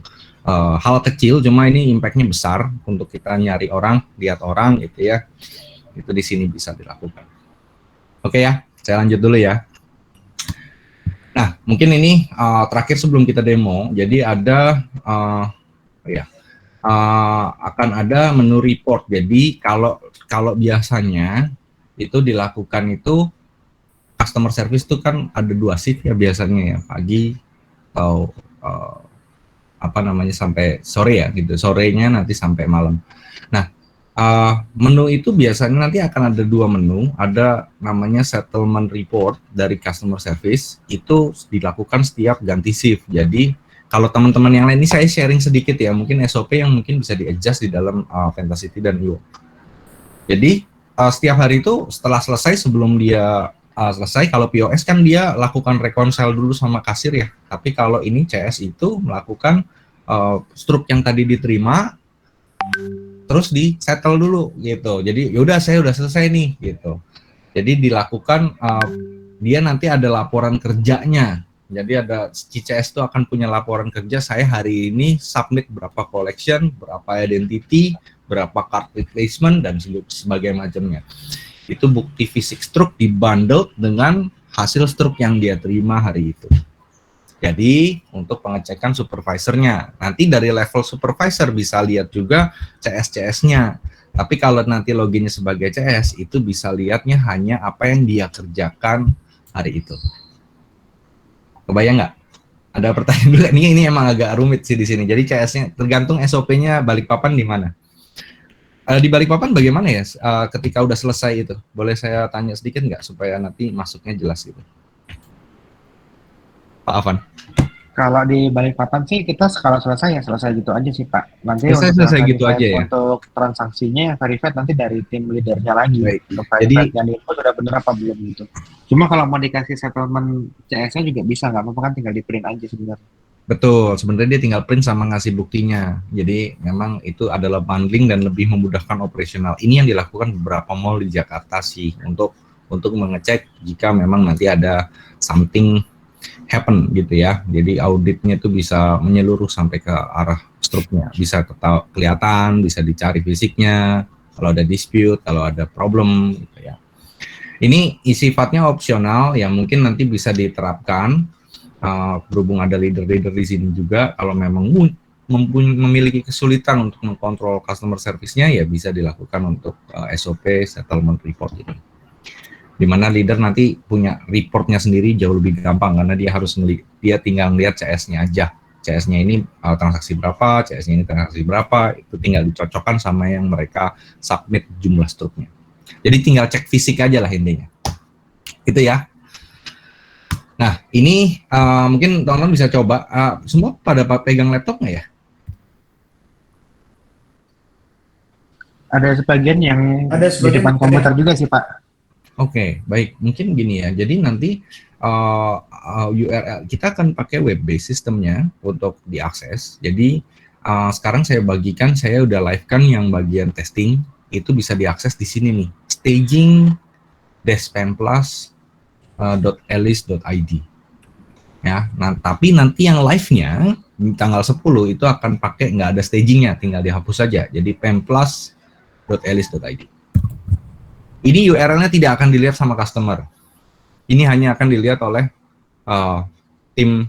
hal kecil, cuma ini impact-nya besar untuk kita nyari orang, lihat orang gitu ya. Itu di sini bisa dilakukan. Oke ya, saya lanjut dulu ya. Nah, mungkin ini terakhir sebelum kita demo. Jadi ada akan ada menu report. Jadi kalau biasanya itu dilakukan itu customer service itu kan ada 2 shift ya biasanya ya, pagi atau sampai sore ya gitu, sorenya nanti sampai malam. Nah menu itu biasanya nanti akan ada 2 menu, ada namanya settlement report dari customer service, itu dilakukan setiap ganti shift. Jadi kalau teman-teman yang lain ini saya sharing sedikit ya, mungkin SOP yang mungkin bisa di-adjust di dalam Fantasity dan IO. Jadi setiap hari itu setelah selesai, sebelum dia selesai, kalau POS kan dia lakukan reconcile dulu sama kasir ya, tapi kalau ini CS itu melakukan struk yang tadi diterima terus di settle dulu gitu. Jadi yaudah saya udah selesai nih gitu. Jadi dilakukan dia nanti ada laporan kerjanya. Jadi ada CS itu akan punya laporan kerja, saya hari ini submit berapa collection, berapa identity, berapa card replacement dan sebagainya macamnya. Itu bukti fisik struk dibundle dengan hasil struk yang dia terima hari itu. Jadi untuk pengecekan supervisornya, nanti dari level supervisor bisa lihat juga CS-CS-nya. Tapi kalau nanti loginnya sebagai CS, itu bisa lihatnya hanya apa yang dia kerjakan hari itu. Kebayang nggak? Ada pertanyaan dulu. Ini emang agak rumit sih di sini. Jadi CS-nya tergantung SOP-nya Balikpapan di mana. Di Balikpapan bagaimana ya ketika udah selesai itu? Boleh saya tanya sedikit nggak supaya nanti masuknya jelas gitu? Pak Afan. Kalau di Balikpapan sih kita kalau selesai ya selesai gitu aja sih Pak. Nanti untuk yang Selesai gitu verified aja ya. untuk transaksinya yang verified nanti dari tim leadernya lagi. Baik. Untuk Jadi verified yang input sudah bener apa belum gitu. Cuma kalau mau dikasih settlement CS-nya juga bisa, nggak apa-apa kan, tinggal di print aja sebenarnya. betul, sebenarnya dia tinggal print sama ngasih buktinya. Jadi memang itu adalah bundling dan lebih memudahkan operasional. Ini yang dilakukan beberapa mall di Jakarta sih untuk mengecek jika memang nanti ada something happen gitu ya. Jadi auditnya itu bisa menyeluruh sampai ke arah struknya, bisa kelihatan, bisa dicari fisiknya, kalau ada dispute, kalau ada problem gitu ya. Ini sifatnya opsional yang mungkin nanti bisa diterapkan berhubung ada leader-leader di sini juga. Kalau memang memiliki kesulitan untuk mengkontrol customer service-nya, ya bisa dilakukan untuk SOP settlement report ini. Di mana leader nanti punya reportnya sendiri jauh lebih gampang karena dia tinggal lihat CS-nya aja. CS-nya ini transaksi berapa, CS-nya ini transaksi berapa, itu tinggal dicocokkan sama yang mereka submit jumlah struknya. Jadi tinggal cek fisik aja lah intinya. Itu ya. Nah, ini mungkin teman-teman bisa coba. Semua pada pegang laptop nggak ya? Ada sebagian yang Ada di sebagian depan komputer juga sih Pak. Oke, baik. Mungkin gini ya. Jadi nanti URL kita akan pakai web based sistemnya untuk diakses. Jadi sekarang saya bagikan, saya udah live kan yang bagian testing itu bisa diakses di sini nih. staging-spamplus.elis.id. Ya, nah tapi nanti yang live-nya di tanggal 10 itu akan pakai nggak ada stagingnya, tinggal dihapus saja. Jadi pemplus.elis.id. Ini URL-nya tidak akan dilihat sama customer. Ini hanya akan dilihat oleh tim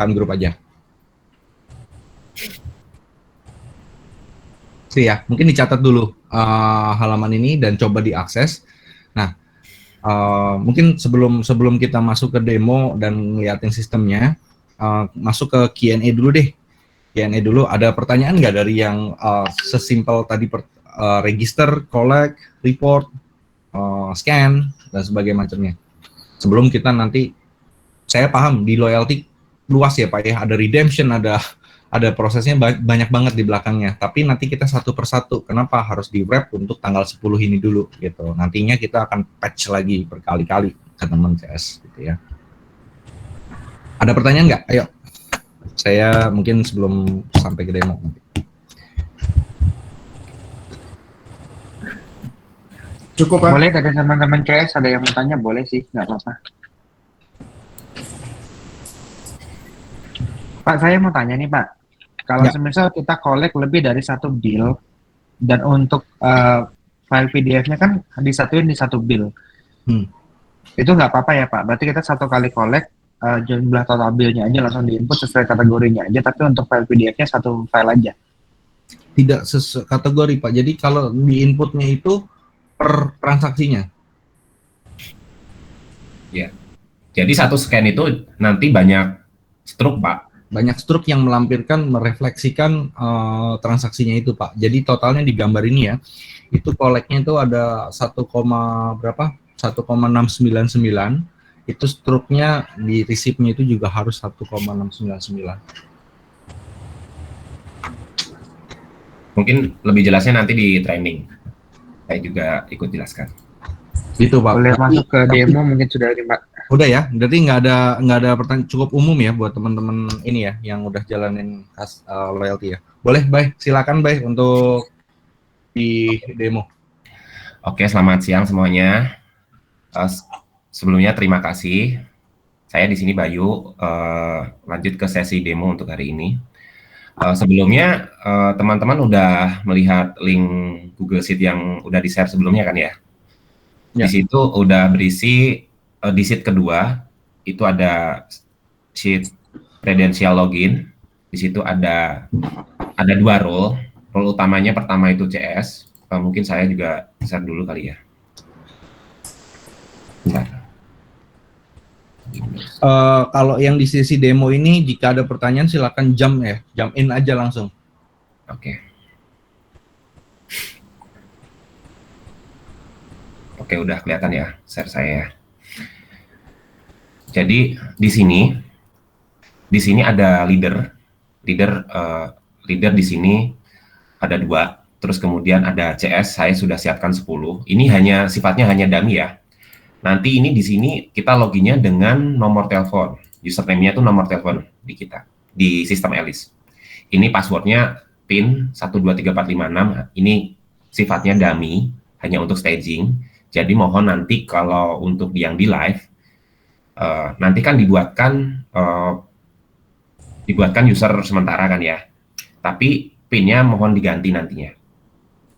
time group aja. Sih ya, mungkin dicatat dulu halaman ini dan coba diakses. Nah, mungkin sebelum kita masuk ke demo dan ngeliatin sistemnya, masuk ke Q&A dulu deh. Q&A dulu. Ada pertanyaan nggak dari yang sesimpel tadi register, collect, report, scan dan sebagainya macamnya. Sebelum kita nanti, saya paham di loyalty luas ya Pak ya, ada redemption, ada prosesnya banyak banget di belakangnya. Tapi nanti kita satu persatu. Kenapa harus di wrap untuk tanggal 10 ini dulu gitu. Nantinya kita akan patch lagi berkali-kali ke teman CS gitu ya. Ada pertanyaan nggak? Ayo. Saya mungkin sebelum sampai ke demo nanti. Cukup Pak. Boleh dari teman-teman CS ada yang mau tanya, boleh sih, nggak apa-apa. Pak, saya mau tanya nih Pak, kalau Ya. semisal kita collect lebih dari satu bill dan untuk file PDF-nya kan disatuin di satu bill, itu nggak apa-apa ya Pak? Berarti kita satu kali collect jumlah total bill-nya aja langsung diinput sesuai kategorinya aja, tapi untuk file PDF-nya satu file aja. Tidak kategori Pak. Jadi kalau di inputnya itu per transaksinya. Ya. Jadi satu scan itu nanti banyak struk, Pak. Banyak struk yang merefleksikan transaksinya itu Pak. Jadi totalnya di gambar ini ya, itu koleknya itu ada 1,699. Itu struknya di receipt-nya itu juga harus 1,699. Mungkin lebih jelasnya nanti di training. Saya juga ikut jelaskan. Gitu Pak. Boleh masuk ke demo mungkin sudah Pak. Udah ya, berarti nggak ada pertanyaan, cukup umum ya buat teman-teman ini ya yang udah jalanin loyalty ya. Boleh, Bay, silakan Bay untuk di demo. Oke, selamat siang semuanya. Sebelumnya terima kasih. Saya di sini Bayu. Lanjut ke sesi demo untuk hari ini. Sebelumnya teman-teman udah melihat link Google Sheet yang udah di-share sebelumnya kan ya? Ya. Di situ udah berisi di sheet kedua itu ada sheet credential login. Di situ ada dua role. Role utamanya pertama itu CS. Mungkin saya juga share dulu kali ya. Bentar. Kalau yang di sesi demo ini jika ada pertanyaan silakan jump in aja langsung. Oke. Oke, udah kelihatan ya share saya. Jadi di sini Di sini ada leader di sini ada 2. Terus kemudian ada CS, saya sudah siapkan 10. Ini sifatnya hanya dummy ya. Nanti ini di sini kita loginnya dengan nomor telepon. Username-nya itu nomor telepon di kita, di sistem Alice. Ini passwordnya PIN 123456. Ini sifatnya dummy, hanya untuk staging. Jadi mohon nanti kalau untuk yang di live, nanti kan dibuatkan user sementara kan ya. Tapi PIN-nya mohon diganti nantinya.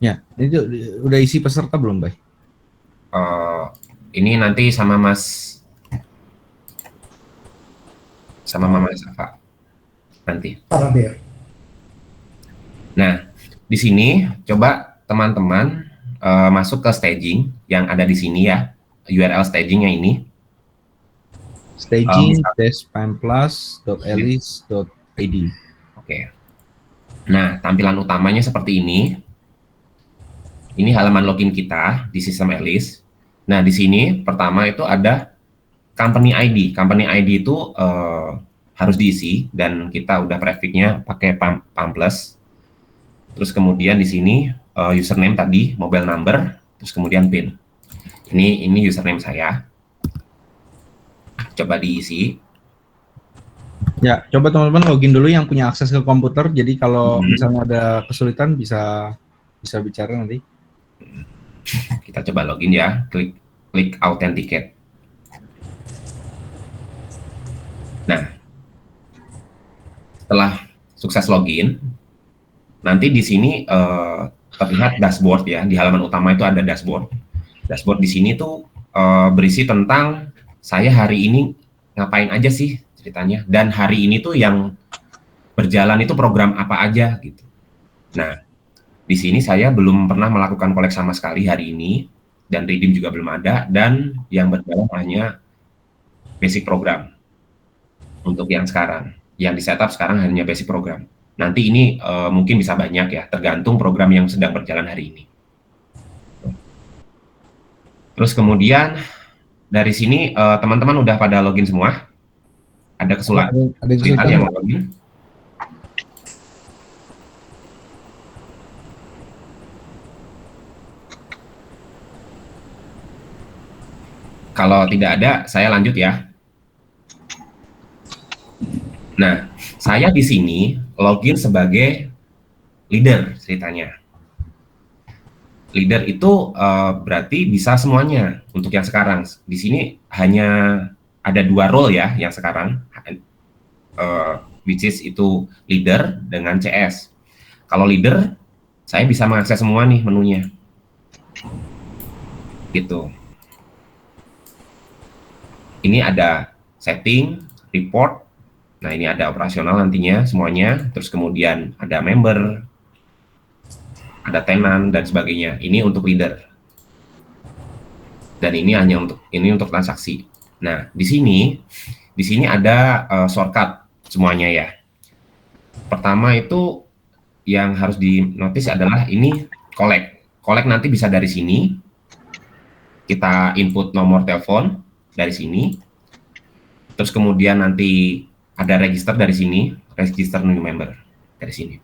Ya, itu udah isi peserta belum, Bay? Ini nanti sama Mas Mama Safa nanti. Nah, di sini coba teman-teman masuk ke staging yang ada di sini ya, URL stagingnya ini. staging-pamplas.alice.id. Oke. Nah, tampilan utamanya seperti ini. Ini halaman login kita di sistem Alice. Nah, di sini pertama itu ada company ID. Company ID itu harus diisi dan kita udah prefix-nya pakai Pamplas. Terus kemudian di sini username tadi, mobile number, terus kemudian PIN. Ini username saya. Coba diisi. Ya, coba teman-teman login dulu yang punya akses ke komputer. Jadi kalau misalnya ada kesulitan bisa bicara nanti. Kita coba login ya. Klik authenticate. Nah, setelah sukses login, nanti di sini terlihat dashboard ya. Di halaman utama itu ada dashboard. Dashboard di sini tuh berisi tentang saya hari ini ngapain aja sih ceritanya, dan hari ini tuh yang berjalan itu program apa aja gitu. Nah, di sini saya belum pernah melakukan collect sama sekali hari ini, dan redeem juga belum ada, dan yang berjalan hanya basic program. Untuk yang sekarang, yang di setup sekarang hanya basic program. Nanti ini mungkin bisa banyak ya, tergantung program yang sedang berjalan hari ini. Terus kemudian dari sini teman-teman udah pada login semua? Ada kesulitan yang mau login? Kalau tidak ada, saya lanjut ya. Nah, saya di sini login sebagai leader ceritanya. Leader itu berarti bisa semuanya untuk yang sekarang. Di sini hanya ada 2 role ya yang sekarang, which is itu leader dengan CS. Kalau leader, saya bisa mengakses semua nih menunya. Gitu. Ini ada setting, report. Nah, ini ada operasional nantinya semuanya. Terus kemudian ada member, ada tenant dan sebagainya. Ini untuk leader. Dan ini hanya untuk transaksi. Nah, di sini ada shortcut semuanya ya. Pertama itu yang harus di-notice adalah ini collect. Collect nanti bisa dari sini. Kita input nomor telepon dari sini. Terus kemudian nanti ada register dari sini, register new member dari sini.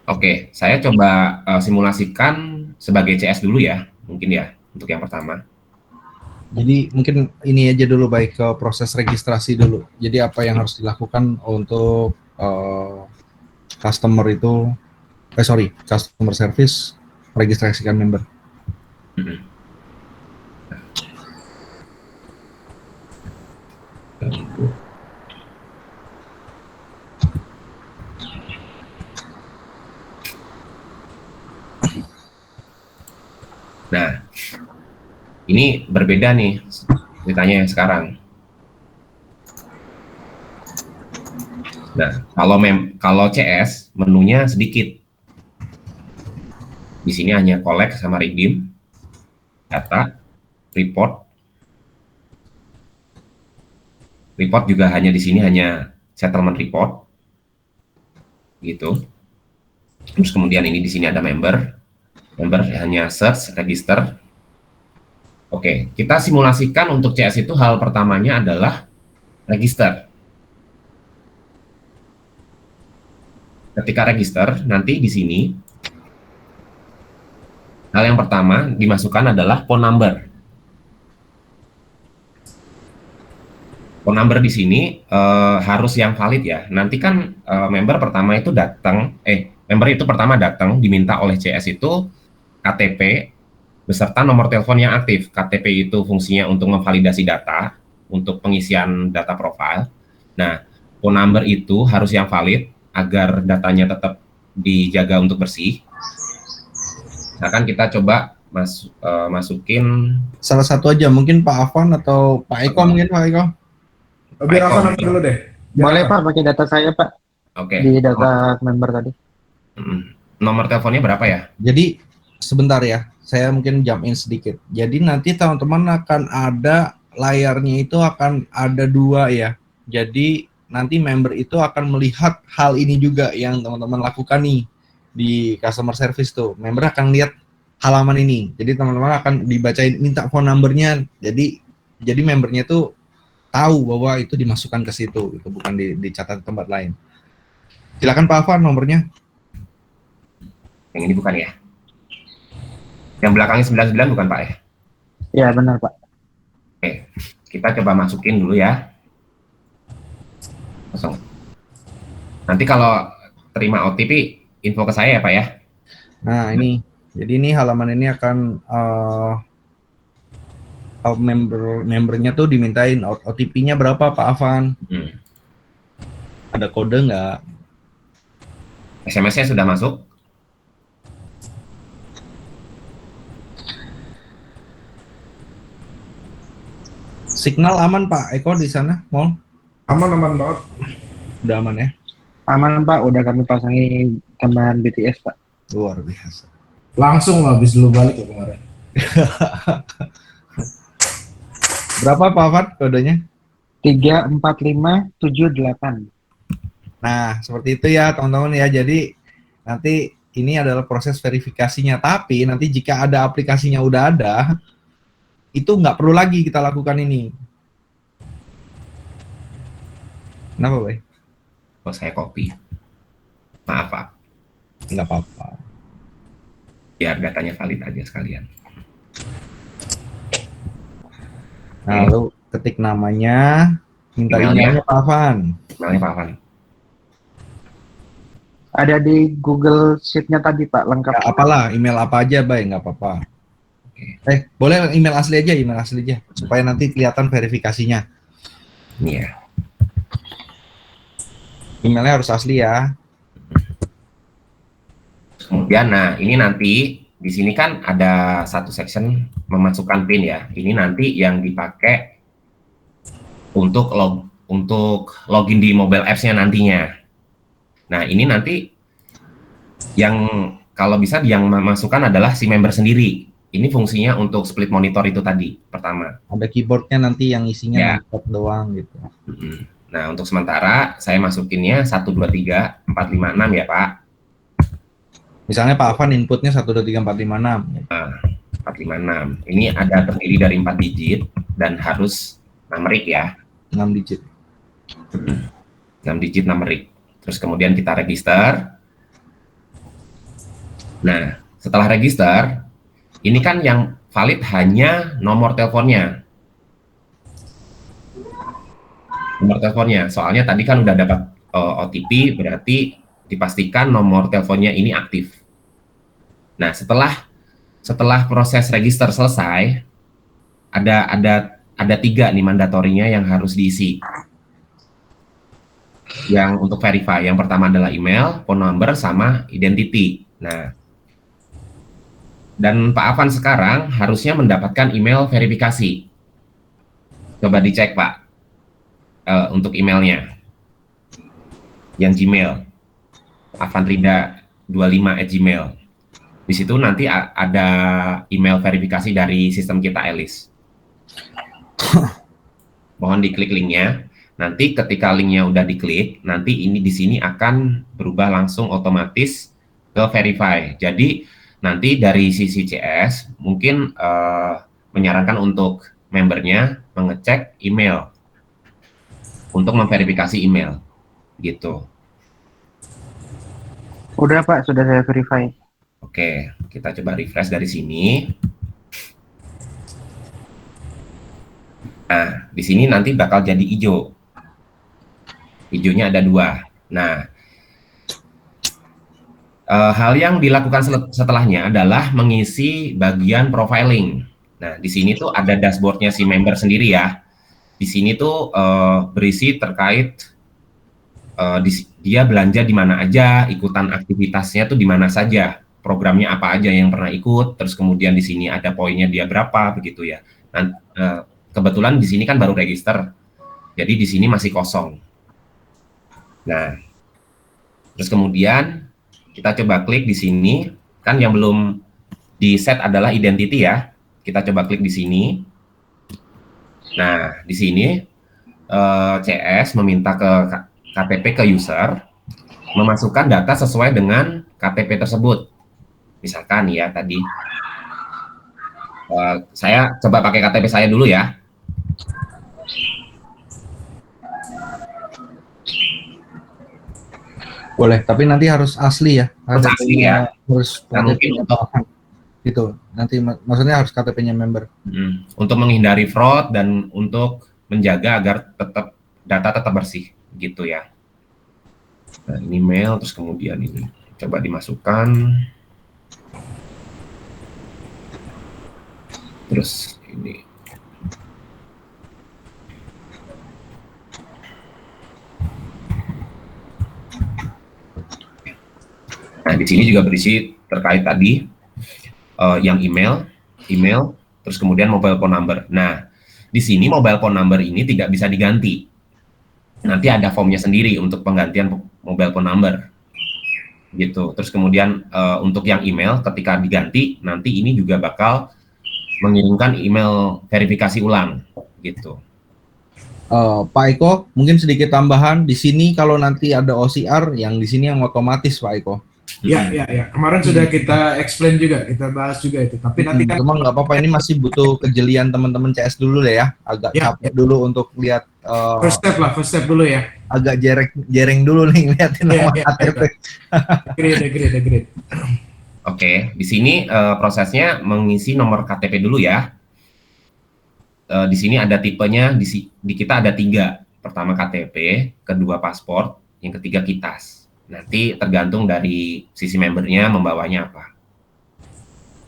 Oke, saya coba simulasikan sebagai CS dulu ya, mungkin ya, untuk yang pertama. Jadi mungkin ini aja dulu, baik ke proses registrasi dulu. Jadi apa yang harus dilakukan untuk customer service registrasikan member. Nah, ini berbeda nih ceritanya yang sekarang. Nah, kalau CS menunya sedikit. Di sini hanya collect sama redeem, data, report. Report juga hanya di sini hanya settlement report. Gitu. Terus kemudian ini di sini ada member. Member hanya search, register. Oke, kita simulasikan untuk CS itu hal pertamanya adalah register. ketika register nanti di sini hal yang pertama dimasukkan adalah phone number. Phone number di sini harus yang valid ya. Nanti kan member itu pertama datang diminta oleh CS itu KTP beserta nomor telepon yang aktif. KTP itu fungsinya untuk memvalidasi data untuk pengisian data profile. Nah, phone number itu harus yang valid agar datanya tetap dijaga untuk bersih. Misalkan kita coba masukin Salah satu aja, mungkin Pak Afan atau Pak Eko mungkin Pak Eko. Biar apa nanti dulu deh. Boleh Pak pakai data saya Pak Oke. di data member tadi. Nomor teleponnya berapa ya? Jadi sebentar ya, saya mungkin jump in sedikit. Jadi nanti teman-teman akan ada layarnya itu akan ada 2 ya. Jadi nanti member itu akan melihat hal ini juga yang teman-teman lakukan nih di customer service tuh. Member akan lihat halaman ini. Jadi teman-teman akan dibacain minta phone numbernya. Jadi membernya tuh tahu bahwa itu dimasukkan ke situ, itu bukan dicatat di tempat lain. Silakan Pak Afan nomornya. Yang ini bukan ya? Yang belakangnya 99 bukan Pak ya? Ya benar Pak. Oke, kita coba masukin dulu ya. Kosong. Nanti kalau terima OTP, info ke saya ya Pak ya? Nah ini, jadi ini halaman ini akan membernya tuh dimintain OTP-nya berapa Pak Afan? Ada kode nggak? SMS-nya sudah masuk? Signal aman Pak Eko di sana, Mall? Aman banget. Udah aman ya? Aman Pak, udah kami pasangi tambahan BTS Pak. Luar biasa. Langsung habis dulu balik ya kemarin. Berapa Pak Afan kodenya? 34578. Nah, seperti itu ya teman-teman ya. Jadi nanti ini adalah proses verifikasinya. Tapi nanti jika ada aplikasinya udah ada, itu nggak perlu lagi kita lakukan ini. Kenapa, Bay? Oh, saya copy. Maaf Pak, Nggak apa-apa. biar datanya valid aja sekalian. Nah, lalu ketik namanya, minta emailnya Pak Afan. Emailnya Pak Afan. Ada di Google Sheet-nya tadi Pak, lengkap. Ya, apalah, email apa aja, Bay, nggak apa-apa. Oke. Boleh email asli aja, supaya nanti kelihatan verifikasinya. Ini ya. Emailnya harus asli ya. Kemudian, nah ini nanti di sini kan ada satu section memasukkan PIN ya. Ini nanti yang dipakai untuk login di mobile apps-nya nantinya. Nah ini nanti yang kalau bisa yang memasukkan adalah si member sendiri. Ini fungsinya untuk split monitor itu tadi pertama. Ada keyboardnya nanti yang isinya Ya. nomor doang gitu. Nah untuk sementara saya masukinnya 1, 2, 3, 4, 5, 6 ya Pak. Misalnya Pak Afan inputnya 1, 2, 3, 4, 5, 6. 4, 5, 6. Ini ada terdiri dari 4 digit dan harus numerik ya. 6 digit. 6 digit numerik. Terus kemudian kita register. Nah, setelah register, ini kan yang valid hanya nomor teleponnya. Nomor teleponnya, soalnya tadi kan udah dapat OTP, berarti dipastikan nomor teleponnya ini aktif. Nah, setelah proses register selesai, ada 3 nih mandatorinya yang harus diisi. Yang untuk verify, yang pertama adalah email, phone number, sama identity. Nah, dan Pak Afan sekarang harusnya mendapatkan email verifikasi. Coba dicek Pak, untuk emailnya. Yang Gmail, afanrida25@gmail. Di situ nanti ada email verifikasi dari sistem kita Elis. Mohon diklik linknya. Nanti ketika linknya udah diklik, nanti ini di sini akan berubah langsung otomatis ke verify. Jadi nanti dari sisi CS mungkin menyarankan untuk membernya mengecek email untuk memverifikasi email, gitu. Udah Pak, sudah saya verify. Oke, kita coba refresh dari sini. Nah, di sini nanti bakal jadi hijau. Hijaunya ada 2. Nah, hal yang dilakukan setelahnya adalah mengisi bagian profiling. Nah, di sini tuh ada dashboardnya si member sendiri ya. Di sini tuh berisi terkait dia belanja di mana aja, ikutan aktivitasnya tuh di mana saja, programnya apa aja yang pernah ikut, terus kemudian di sini ada poinnya dia berapa, begitu ya. Nah, kebetulan di sini kan baru register, jadi di sini masih kosong. Nah, terus kemudian kita coba klik di sini, kan yang belum di set adalah identity ya. Kita coba klik di sini. Nah, di sini CS meminta ke KTP ke user, memasukkan data sesuai dengan KTP tersebut. Misalkan ya tadi, saya coba pakai KTP saya dulu ya. Boleh, tapi nanti harus asli ya. Harus asli ya. Harus Nah, mungkin untuk gitu. Nanti maksudnya harus KTP-nya member. Untuk menghindari fraud dan untuk menjaga agar data tetap bersih gitu ya. Nah, ini mail, terus kemudian ini coba dimasukkan. Terus ini. Nah, di sini juga berisi terkait tadi yang email, terus kemudian mobile phone number. Nah, di sini mobile phone number ini tidak bisa diganti. Nanti ada formnya sendiri untuk penggantian mobile phone number. Gitu. Terus kemudian untuk yang email ketika diganti, nanti ini juga bakal mengirimkan email verifikasi ulang gitu. Pak Eko, mungkin sedikit tambahan di sini kalau nanti ada OCR yang di sini yang otomatis Pak Eko. Ya. Kemarin sudah kita explain juga, kita bahas juga itu. Tapi nanti kan cuma nggak apa-apa, ini masih butuh kejelian teman-teman CS dulu deh ya. Agak capek dulu untuk lihat. First step dulu ya. Agak jereng dulu nih liatin nama KTP. Agreed. Oke, di sini prosesnya mengisi nomor KTP dulu ya. Di sini ada tipenya, di kita ada 3. Pertama KTP, kedua paspor, yang ketiga KITAS. Nanti tergantung dari sisi membernya membawanya apa.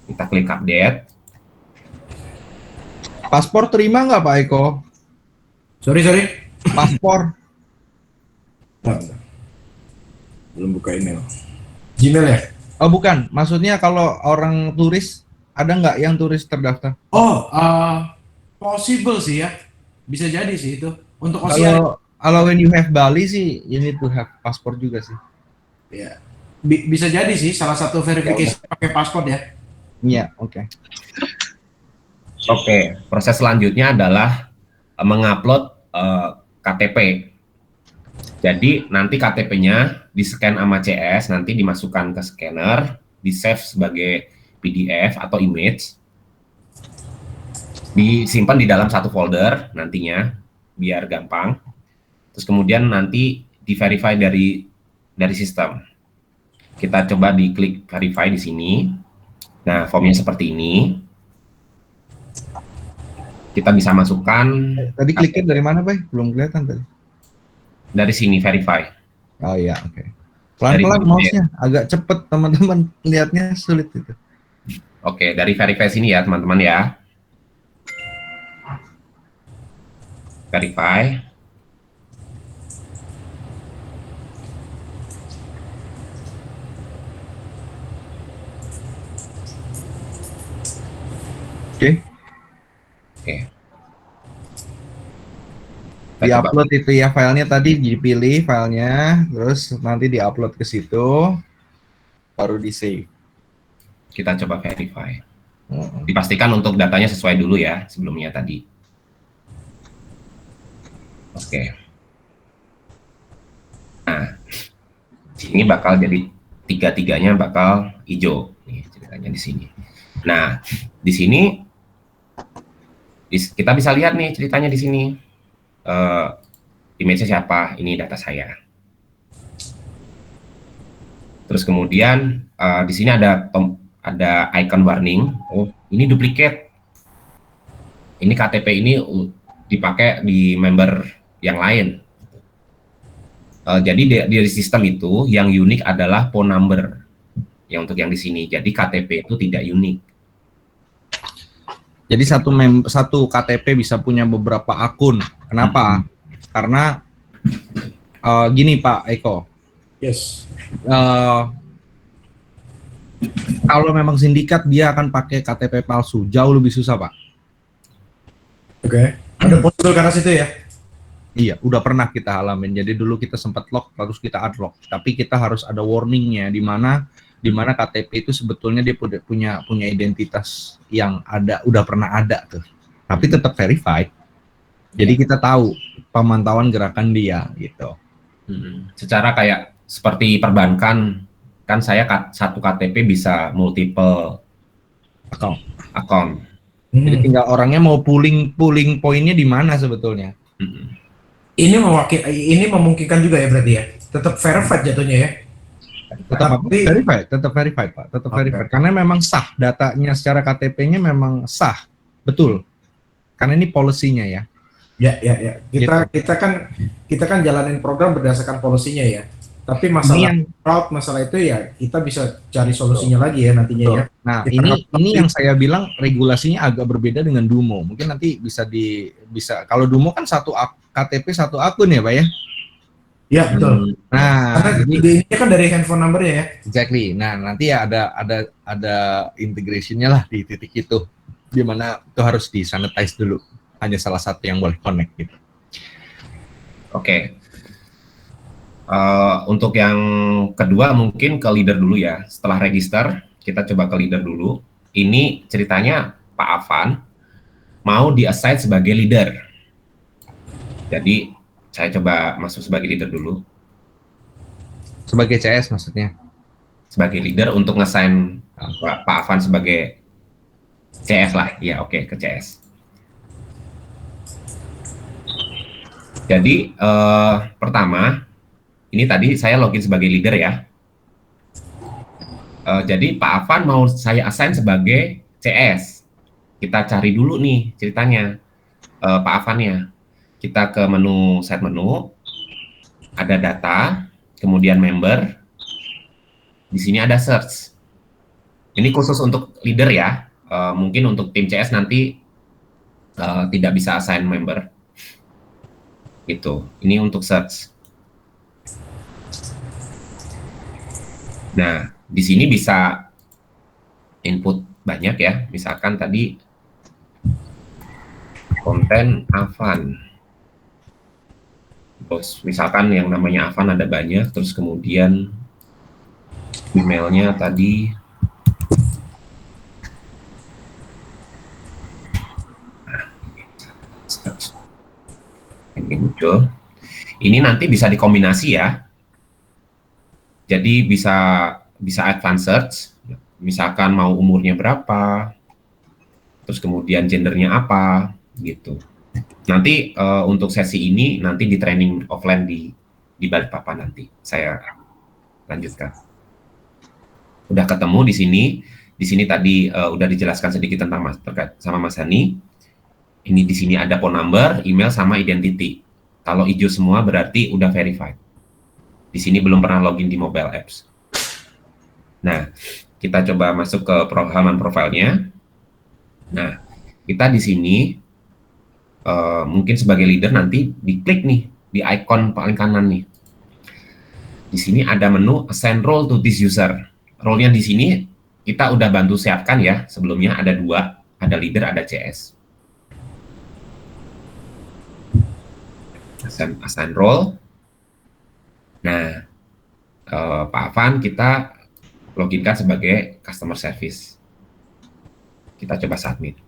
Kita klik update. Paspor terima nggak Pak Eko? Sorry. Paspor. Belum buka email. Gmail ya? Oh bukan, maksudnya kalau orang turis, ada nggak yang turis terdaftar? Oh, possible sih ya. Bisa jadi sih itu. Untuk OCR. Kalau when you have Bali sih, you need to have paspor juga sih. Ya. Bisa jadi sih salah satu verifikasi pakai paspor ya. Iya, oke. Oke, proses selanjutnya adalah mengupload KTP. Jadi nanti KTP-nya di-scan sama CS, nanti dimasukkan ke scanner, di-save sebagai PDF atau image, disimpan di dalam satu folder nantinya, biar gampang. Terus kemudian nanti di-verify dari sistem. Kita coba diklik verify di sini. Nah, formnya seperti ini. Kita bisa masukkan. Tadi kliknya dari mana, Pak? Belum kelihatan tadi. Dari sini verify. Oh iya, oke. Pelan-pelan mouse-nya, agak cepet teman-teman, lihatnya sulit itu. Oke, dari verify sini ya teman-teman ya. Verify. Oke. Di-upload itu ya filenya, tadi dipilih filenya, terus nanti di-upload ke situ, baru di-save. Kita coba verify. Dipastikan untuk datanya sesuai dulu ya sebelumnya tadi. Oke. Nah, ini bakal jadi tiga-tiganya bakal hijau. Nih ceritanya di sini. Nah, di sini kita bisa lihat nih ceritanya di sini. Image-nya siapa? Ini data saya. Terus kemudian di sini ada icon warning. Oh, ini duplicate. Ini KTP ini dipakai di member yang lain. Jadi dari sistem itu yang unik adalah phone number. Yang untuk yang di sini. Jadi KTP itu tidak unik. Jadi satu KTP bisa punya beberapa akun. Kenapa? Karena gini Pak Eko. Yes. Kalau memang sindikat dia akan pakai KTP palsu, jauh lebih susah Pak. Oke. Ada muncul karena situ ya? Iya, udah pernah kita alamin. Jadi dulu kita sempat lock, terus kita unlock. Tapi kita harus ada warningnya, di mana KTP itu sebetulnya dia punya identitas yang udah pernah ada tuh. Tapi tetap verified. Jadi kita tahu pemantauan gerakan dia gitu. Secara kayak seperti perbankan, kan saya satu KTP bisa multiple account. Jadi tinggal orangnya mau pooling poinnya di mana sebetulnya. Ini memungkinkan juga ya berarti ya? Tetap verified jatuhnya ya? Tetap verified Pak, tetap verified. Karena memang sah datanya secara KTP-nya memang sah, betul. Karena ini policy-nya ya. Ya. Kita kan jalanin program berdasarkan polisinya ya. Tapi masalah itu ya kita bisa cari solusinya lagi ya nantinya ya. Nah, ini yang saya bilang regulasinya agak berbeda dengan Dumo. Mungkin nanti bisa kalau Dumo kan satu KTP satu akun ya, Pak ya? Ya, betul. Nah, karena ini kan dari handphone number-nya ya. Exactly. Nah, nanti ya ada integration-nya lah di titik itu. Di mana itu harus di-sanitize dulu. Hanya salah satu yang boleh connect gitu. Oke. Untuk yang kedua mungkin ke leader dulu ya. Setelah register, kita coba ke leader dulu. Ini ceritanya Pak Afan mau di-assign sebagai leader. Jadi saya coba masuk sebagai leader dulu. Sebagai CS maksudnya? Sebagai leader untuk nge-assign Pak Afan sebagai CS lah. Ya oke, ke CS. Jadi pertama, ini tadi saya login sebagai leader ya. Jadi Pak Afan mau saya assign sebagai CS. Kita cari dulu nih ceritanya Pak Afannya. Kita ke menu set menu, ada data, kemudian member. Di sini ada search. Ini khusus untuk leader ya. Mungkin untuk tim CS nanti tidak bisa assign member. Gitu. Ini untuk search. Nah, di sini bisa input banyak ya. Misalkan tadi konten Afan. Terus misalkan yang namanya Afan ada banyak, terus kemudian emailnya tadi ini muncul. Ini nanti bisa dikombinasi ya. Jadi bisa advanced search, misalkan mau umurnya berapa, terus kemudian gendernya apa, gitu. Nanti untuk sesi ini nanti di training offline di Balikpapan nanti saya lanjutkan. Udah ketemu di sini. Di sini tadi udah dijelaskan sedikit tentang terkait sama Mas Hani. Ini di sini ada phone number, email sama identity. Kalau hijau semua berarti udah verified. Di sini belum pernah login di mobile apps. Nah, kita coba masuk ke halaman profilnya. Nah, kita di sini mungkin sebagai leader nanti diklik nih di icon paling kanan nih. Di sini ada menu assign role to this user. Role-nya di sini kita udah bantu siapkan ya. Sebelumnya ada dua, ada leader, ada CS. Assign role. Nah, Pak Afan kita loginkan sebagai customer service. Kita coba submit.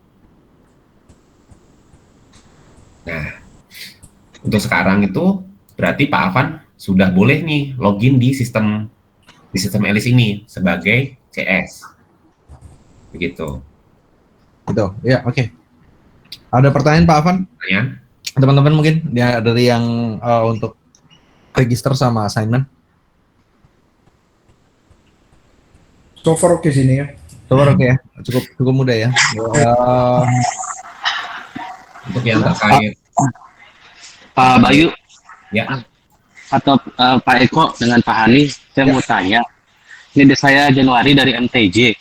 Nah, untuk sekarang itu berarti Pak Afan sudah boleh nih login di sistem Alice ini sebagai CS. Begitu. Gitu. Ya, oke. Ada pertanyaan Pak Afan? Pertanyaan? Teman-teman mungkin ya dari yang untuk register sama assignment. So far oke sini ya. Coba oke ya, cukup mudah ya. Untuk yang terkait Pak Bayu ya, atau Pak Eko dengan Pak Hani, saya mau tanya. Ini saya Januari dari MTJ.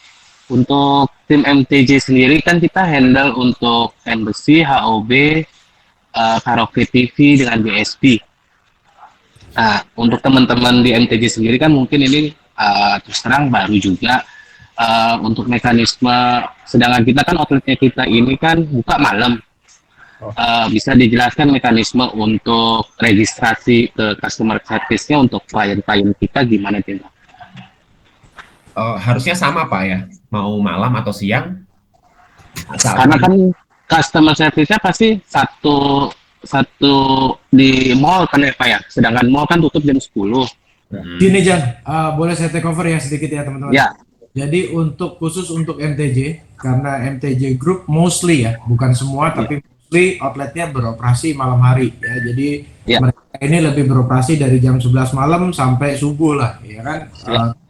Untuk tim MTJ sendiri kan kita handle untuk Embassy, HOB, Karaoke TV dengan BSP. Nah, untuk teman-teman di MTJ sendiri kan mungkin ini terus terang baru juga untuk mekanisme, sedangkan kita kan outletnya kita ini kan buka malam. Bisa dijelaskan mekanisme untuk registrasi ke customer service-nya untuk klien-klien kita gimana, Tim? harusnya sama Pak ya, mau malam atau siang. Karena kan customer service-nya pasti satu di mall kan ya Pak ya, sedangkan mall kan tutup jam 10. Gini Jan, boleh saya take over ya sedikit ya teman-teman. Ya. Jadi khusus untuk MTJ, karena MTJ Group mostly ya, bukan semua tapi mostly outletnya beroperasi malam hari ya. Jadi mereka ini lebih beroperasi dari jam 11 malam sampai subuh lah, ya kan.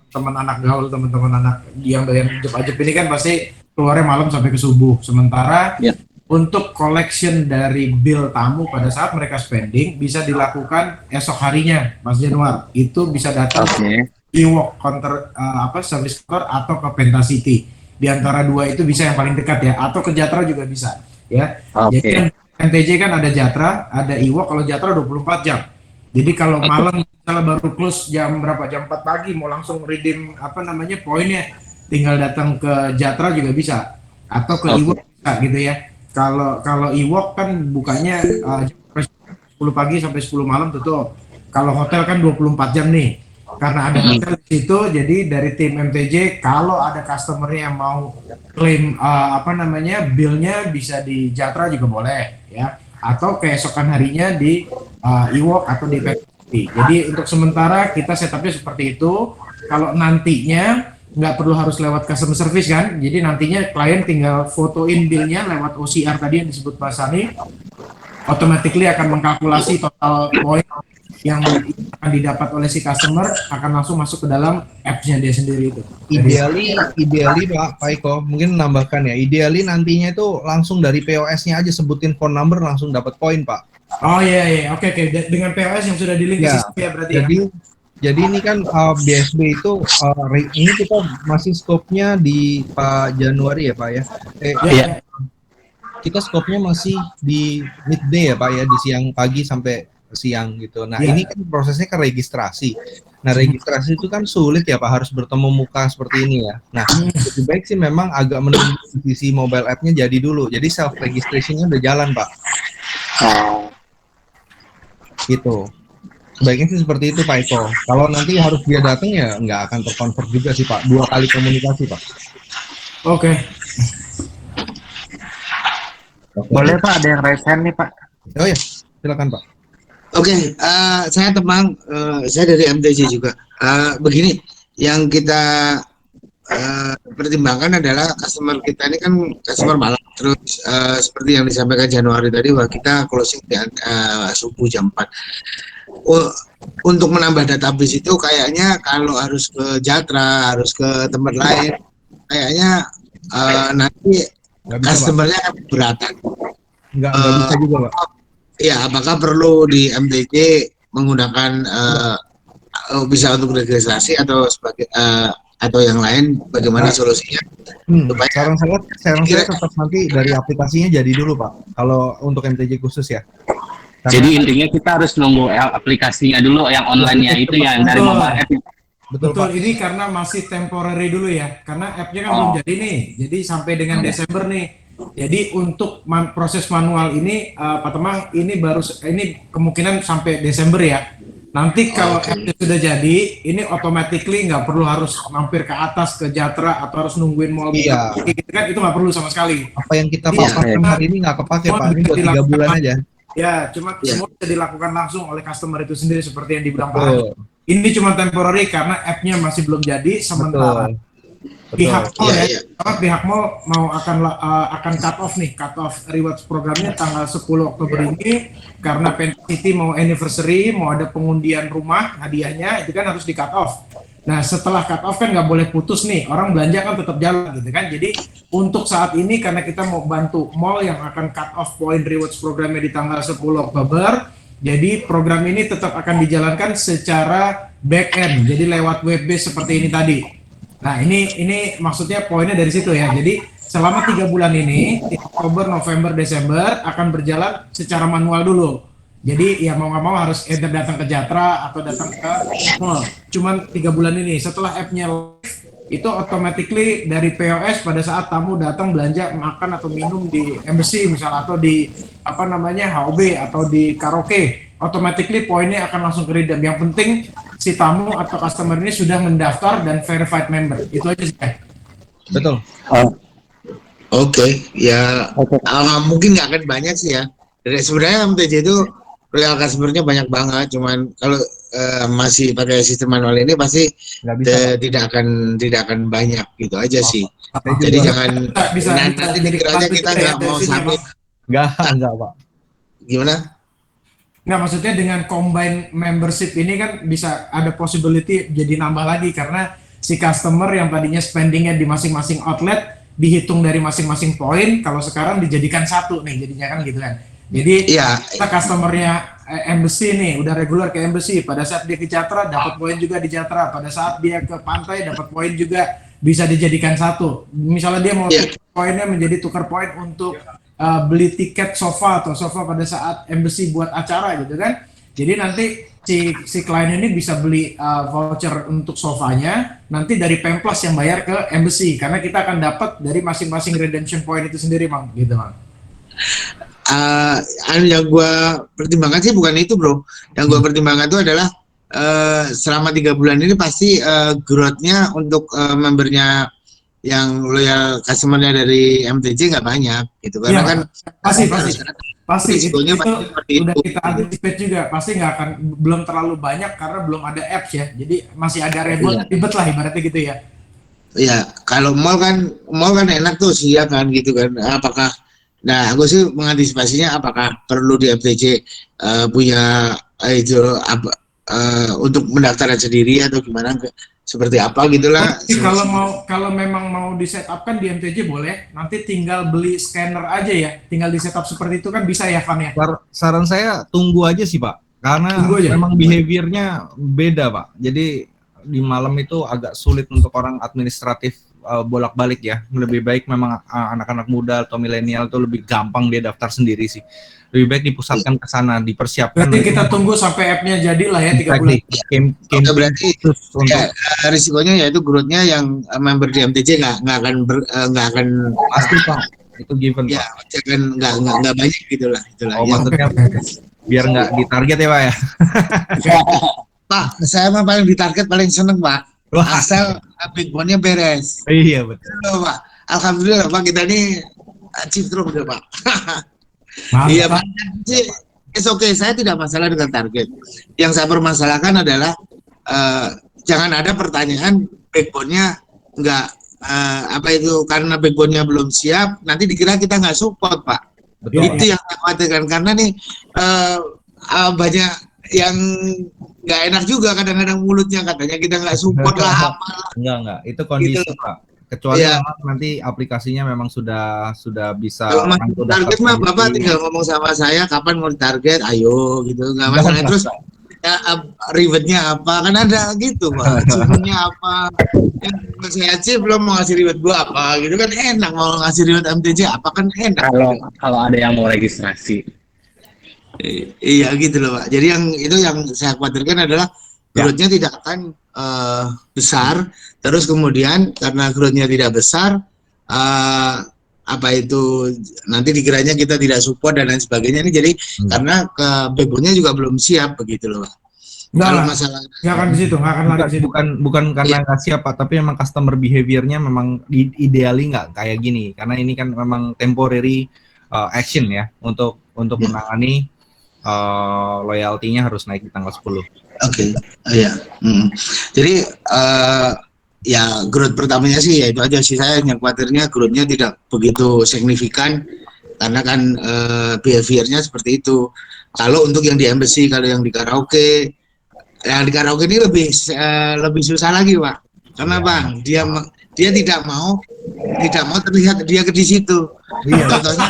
Teman anak gaul, teman-teman anak yang ajep ini kan pasti keluarnya malam sampai ke subuh. Sementara untuk collection dari bill tamu pada saat mereka spending bisa dilakukan esok harinya, Mas Januar. Itu bisa datang ke Ewok counter service counter atau ke Penta City. Di antara dua itu bisa yang paling dekat ya, atau ke Jatra juga bisa ya. Jadi kan MTJ kan ada Jatra, ada Ewok. Kalau Jatra 24 jam. Jadi kalau malam misalnya baru close jam berapa, jam 4 pagi mau langsung redeem poinnya, tinggal datang ke Jatra juga bisa, atau ke Ewok bisa gitu ya. Kalau Ewok kan bukanya jam 10 pagi sampai 10 malam tutup. Kalau hotel kan 24 jam nih. Karena ada hotel di situ, jadi dari tim MTJ kalau ada customer yang mau klaim billnya bisa di Jatra juga boleh ya, atau keesokan harinya di Ewok atau di PPT. Jadi untuk sementara kita setupnya seperti itu. Kalau nantinya nggak perlu harus lewat customer service kan, jadi nantinya klien tinggal fotoin billnya lewat OCR tadi yang disebut Pak Sani, automatically akan mengkalkulasi total poin yang akan didapat oleh si customer, akan langsung masuk ke dalam apps-nya dia sendiri itu. Ideally Pak Eko, mungkin menambahkan ya, ideally nantinya itu langsung dari POS-nya aja sebutin phone number langsung dapat poin Pak. Oh iya, oke. Dengan POS yang sudah di-link ke sistem ya berarti Jadi ini kan BSB itu ini kita masih skopnya di Pak Januari ya Pak ya. Kita skopnya masih di midday ya Pak ya, di siang pagi sampai siang gitu. Nah ini kan prosesnya kan registrasi. Nah registrasi itu kan sulit ya Pak, harus bertemu muka seperti ini ya. Nah lebih baik sih memang agak menunggu sisi mobile app-nya jadi dulu. Jadi self registration-nya udah jalan Pak. Gitu. Sebaiknya sih seperti itu Pak Eko. Kalau nanti harus dia datang ya nggak akan terkonvert juga sih Pak. 2 kali komunikasi Pak. Oke. Boleh Pak, ada yang raise hand nih Pak. Oh ya, silakan Pak. Oke, saya Temang, saya dari MTJ juga. Begini, yang kita pertimbangkan adalah customer kita ini kan customer malam. Terus seperti yang disampaikan Januari tadi, bahwa kita closing di subuh jam 4. Untuk menambah database itu kayaknya kalau harus ke Jatra, harus ke tempat lain, kayaknya nanti customernya akan keberatan. Nggak bisa juga Pak. Ya, apakah perlu di MTJ menggunakan bisa untuk registrasi atau sebagai atau yang lain, bagaimana solusinya? Saran saya tetap nanti dari aplikasinya jadi dulu Pak. Kalau untuk MTJ khusus ya. Jadi intinya kita harus nunggu aplikasinya dulu yang online-nya itu yang dari mobile app. Betul ini karena masih temporary dulu ya, karena app-nya kan belum jadi nih. Jadi sampai dengan Desember nih. Jadi untuk proses manual ini Pak Temang ini kemungkinan sampai Desember ya. Nanti kalau app-nya sudah jadi, ini automatically nggak perlu harus mampir ke atas ke Jatra atau harus nungguin mall gitu kan, itu nggak perlu sama sekali. Apa yang kita paparkan hari ini nggak kepake Pak, ini buat 3 bulan aja. Ya, semua bisa dilakukan langsung oleh customer itu sendiri seperti yang dibilang Pak. Ini cuma temporary karena app-nya masih belum jadi, sementara pihak mall mau akan cut off rewards programnya tanggal 10 Oktober ini, karena Penta City mau anniversary, mau ada pengundian rumah hadiahnya, itu kan harus di cut off. Nah, setelah cut off kan nggak boleh putus nih, orang belanja kan tetap jalan gitu kan. Jadi untuk saat ini karena kita mau bantu mall yang akan cut off point rewards programnya di tanggal 10 Oktober, jadi program ini tetap akan dijalankan secara back end, jadi lewat web base seperti ini tadi. Nah, ini maksudnya poinnya dari situ ya. Jadi selama 3 bulan ini, Oktober, November, Desember akan berjalan secara manual dulu. Jadi ya mau nggak mau harus either datang ke Jatra atau datang ke mall. Cuman 3 bulan ini. Setelah app-nya live, itu automatically dari POS pada saat tamu datang belanja makan atau minum di embassy misalnya atau di apa namanya HOB atau di karaoke, automatically poinnya akan langsung ke redeem. Yang penting si tamu atau customer ini sudah mendaftar dan verified member. Itu aja sih. Betul. Oke, ya mungkin nggak akan banyak sih ya. Jadi sebenarnya MTJ itu real customer-nya banyak banget, cuman kalau masih pakai sistem manual ini pasti tidak akan banyak gitu aja sih. Jadi jangan nanti dikiranya kita nggak mau sampai. Enggak Pak. Gimana? Nggak, maksudnya dengan combine membership ini kan bisa ada possibility jadi nambah lagi karena si customer yang tadinya spendingnya di masing-masing outlet dihitung dari masing-masing poin, kalau sekarang dijadikan satu nih jadinya kan gitu kan. Jadi kita customernya embassy nih udah regular ke embassy, pada saat dia ke Jatra dapat poin juga di Jatra, pada saat dia ke pantai dapat poin juga bisa dijadikan satu. Misalnya dia mau poinnya menjadi tukar poin untuk beli tiket sofa atau sofa pada saat embassy buat acara gitu kan. Jadi nanti si klien ini bisa beli voucher untuk sofanya, nanti dari Pemplus yang bayar ke embassy karena kita akan dapat dari masing-masing redemption point itu sendiri, Bang. Gitu, Bang. Yang gue pertimbangkan sih bukan itu, bro. Yang gue pertimbangkan itu adalah selama 3 bulan ini pasti growth-nya untuk membernya yang loyal customer-nya dari MTJ nggak banyak gitu karena kan pasti itu udah kita anticipate juga, pasti nggak akan, belum terlalu banyak karena belum ada apps ya, jadi masih agak ribet lah ibaratnya gitu ya. Iya, kalau mall kan enak tuh sih ya kan gitu kan. Apakah, nah aku sih mengantisipasinya apakah perlu di MTJ punya itu untuk mendaftarkan sendiri atau gimana, seperti apa gitulah. Kalau memang mau di setup kan di MTJ boleh, nanti tinggal beli scanner aja ya, tinggal di setup seperti itu kan bisa ya, Van ya. Saran saya tunggu aja sih Pak, karena memang behaviornya beda Pak. Jadi di malam itu agak sulit untuk orang administratif bolak-balik ya. Lebih baik memang anak-anak muda atau milenial tuh lebih gampang dia daftar sendiri sih. Lebih baik dipusatkan ke sana, dipersiapkan. Berarti kita tunggu sampai app-nya jadi lah ya 3 bulan. Berarti ya, risikonya yaitu growth-nya yang member di MTJ nggak akan pasti Pak. Itu given ya, Pak. Jangan nggak banyak gitulah. Oh ya. Maksudnya biar nggak ditarget ya Pak ya. Pak, saya mah paling ditarget paling seneng Pak. Asal backbone-nya beres. Iya betul. Pak. Alhamdulillah Pak, kita ini citrum udah Pak. Iya Pak. Oke, saya tidak masalah dengan target. Yang saya permasalahkan adalah jangan ada pertanyaan backbone-nya nggak apa itu karena backbone-nya belum siap, nanti dikira kita nggak support Pak. Betul. Itu yang saya khawatirkan karena nih banyak yang nggak enak juga kadang-kadang mulutnya katanya kita nggak support lah apalah. Enggak itu kondisi gitu. Pak, kecuali nanti aplikasinya memang sudah bisa. Kalau target mah Bapak tinggal ngomong sama saya kapan mau target, ayo gitu, nggak masalah. Terus ya, ribetnya apa kan ada gitu Pak, achievement-nya apa yang saya achieve belum mau ngasih ribet gua apa gitu kan enak, mau ngasih ribet MTJ apa kan enak kalau ada yang mau registrasi. Iya gitu loh Pak. Jadi yang saya khawatirkan adalah growth-nya tidak akan besar. Terus kemudian karena growth-nya tidak besar, apa itu nanti dikiranya kita tidak support dan lain sebagainya. Ini jadi karena ke backbone-nya juga belum siap begitu loh Pak. Kalau masalah nggak akan di situ, nggak akan lari di situ. Bukan karena nggak siap Pak, tapi memang customer behavior-nya memang ideali nggak kayak gini. Karena ini kan memang temporary action ya untuk menangani loyalty-nya harus naik di tanggal 10. Oke, iya. Jadi ya growth pertamanya sih ya itu aja sih, saya yang khawatirnya growth-nya tidak begitu signifikan karena kan behavior-nya seperti itu. Kalau untuk yang di embassy, kalau yang di karaoke yang di karaoke ini lebih susah lagi, Pak. Kenapa? Dia tidak mau terlihat dia di situ. Iya. Contohnya,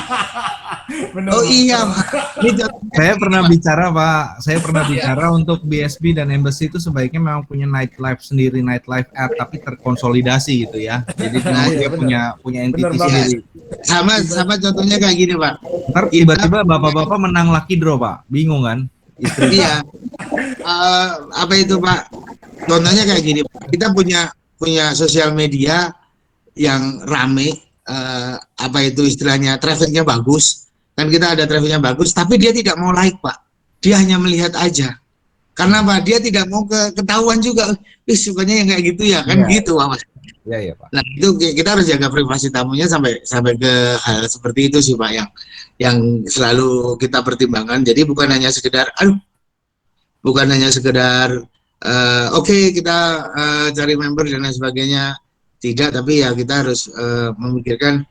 Bener, oh Bang. iya, Pak. Ini contohnya Saya pernah bicara, Pak. Saya pernah bicara untuk BSB dan Embassy itu sebaiknya memang punya nightlife sendiri, nightlife ad, tapi terkonsolidasi gitu ya. Jadi memang Iya, dia benar. punya Benar entity banget. sendiri. sama contohnya kayak gini, Pak. Ntar tiba-tiba bapak-bapak menang lucky draw, Pak. Bingung kan? Istri. Iya. Apa itu, Pak? Contohnya kayak gini, Pak. Kita punya sosial media yang rame, apa itu istilahnya, trafficnya bagus. Kan kita ada trafficnya bagus, tapi dia tidak mau like, Pak. Dia hanya melihat aja. Karena Pak, dia tidak mau ketahuan juga. Sukanya yang kayak gitu ya, kan Iya. gitu, Pak. Iya, Pak. Nah, itu kita harus jaga privasi tamunya sampai ke hal seperti itu sih, Pak, yang selalu kita pertimbangkan. Jadi bukan hanya sekedar oke, kita cari member dan lain sebagainya. Tidak, tapi ya kita harus memikirkan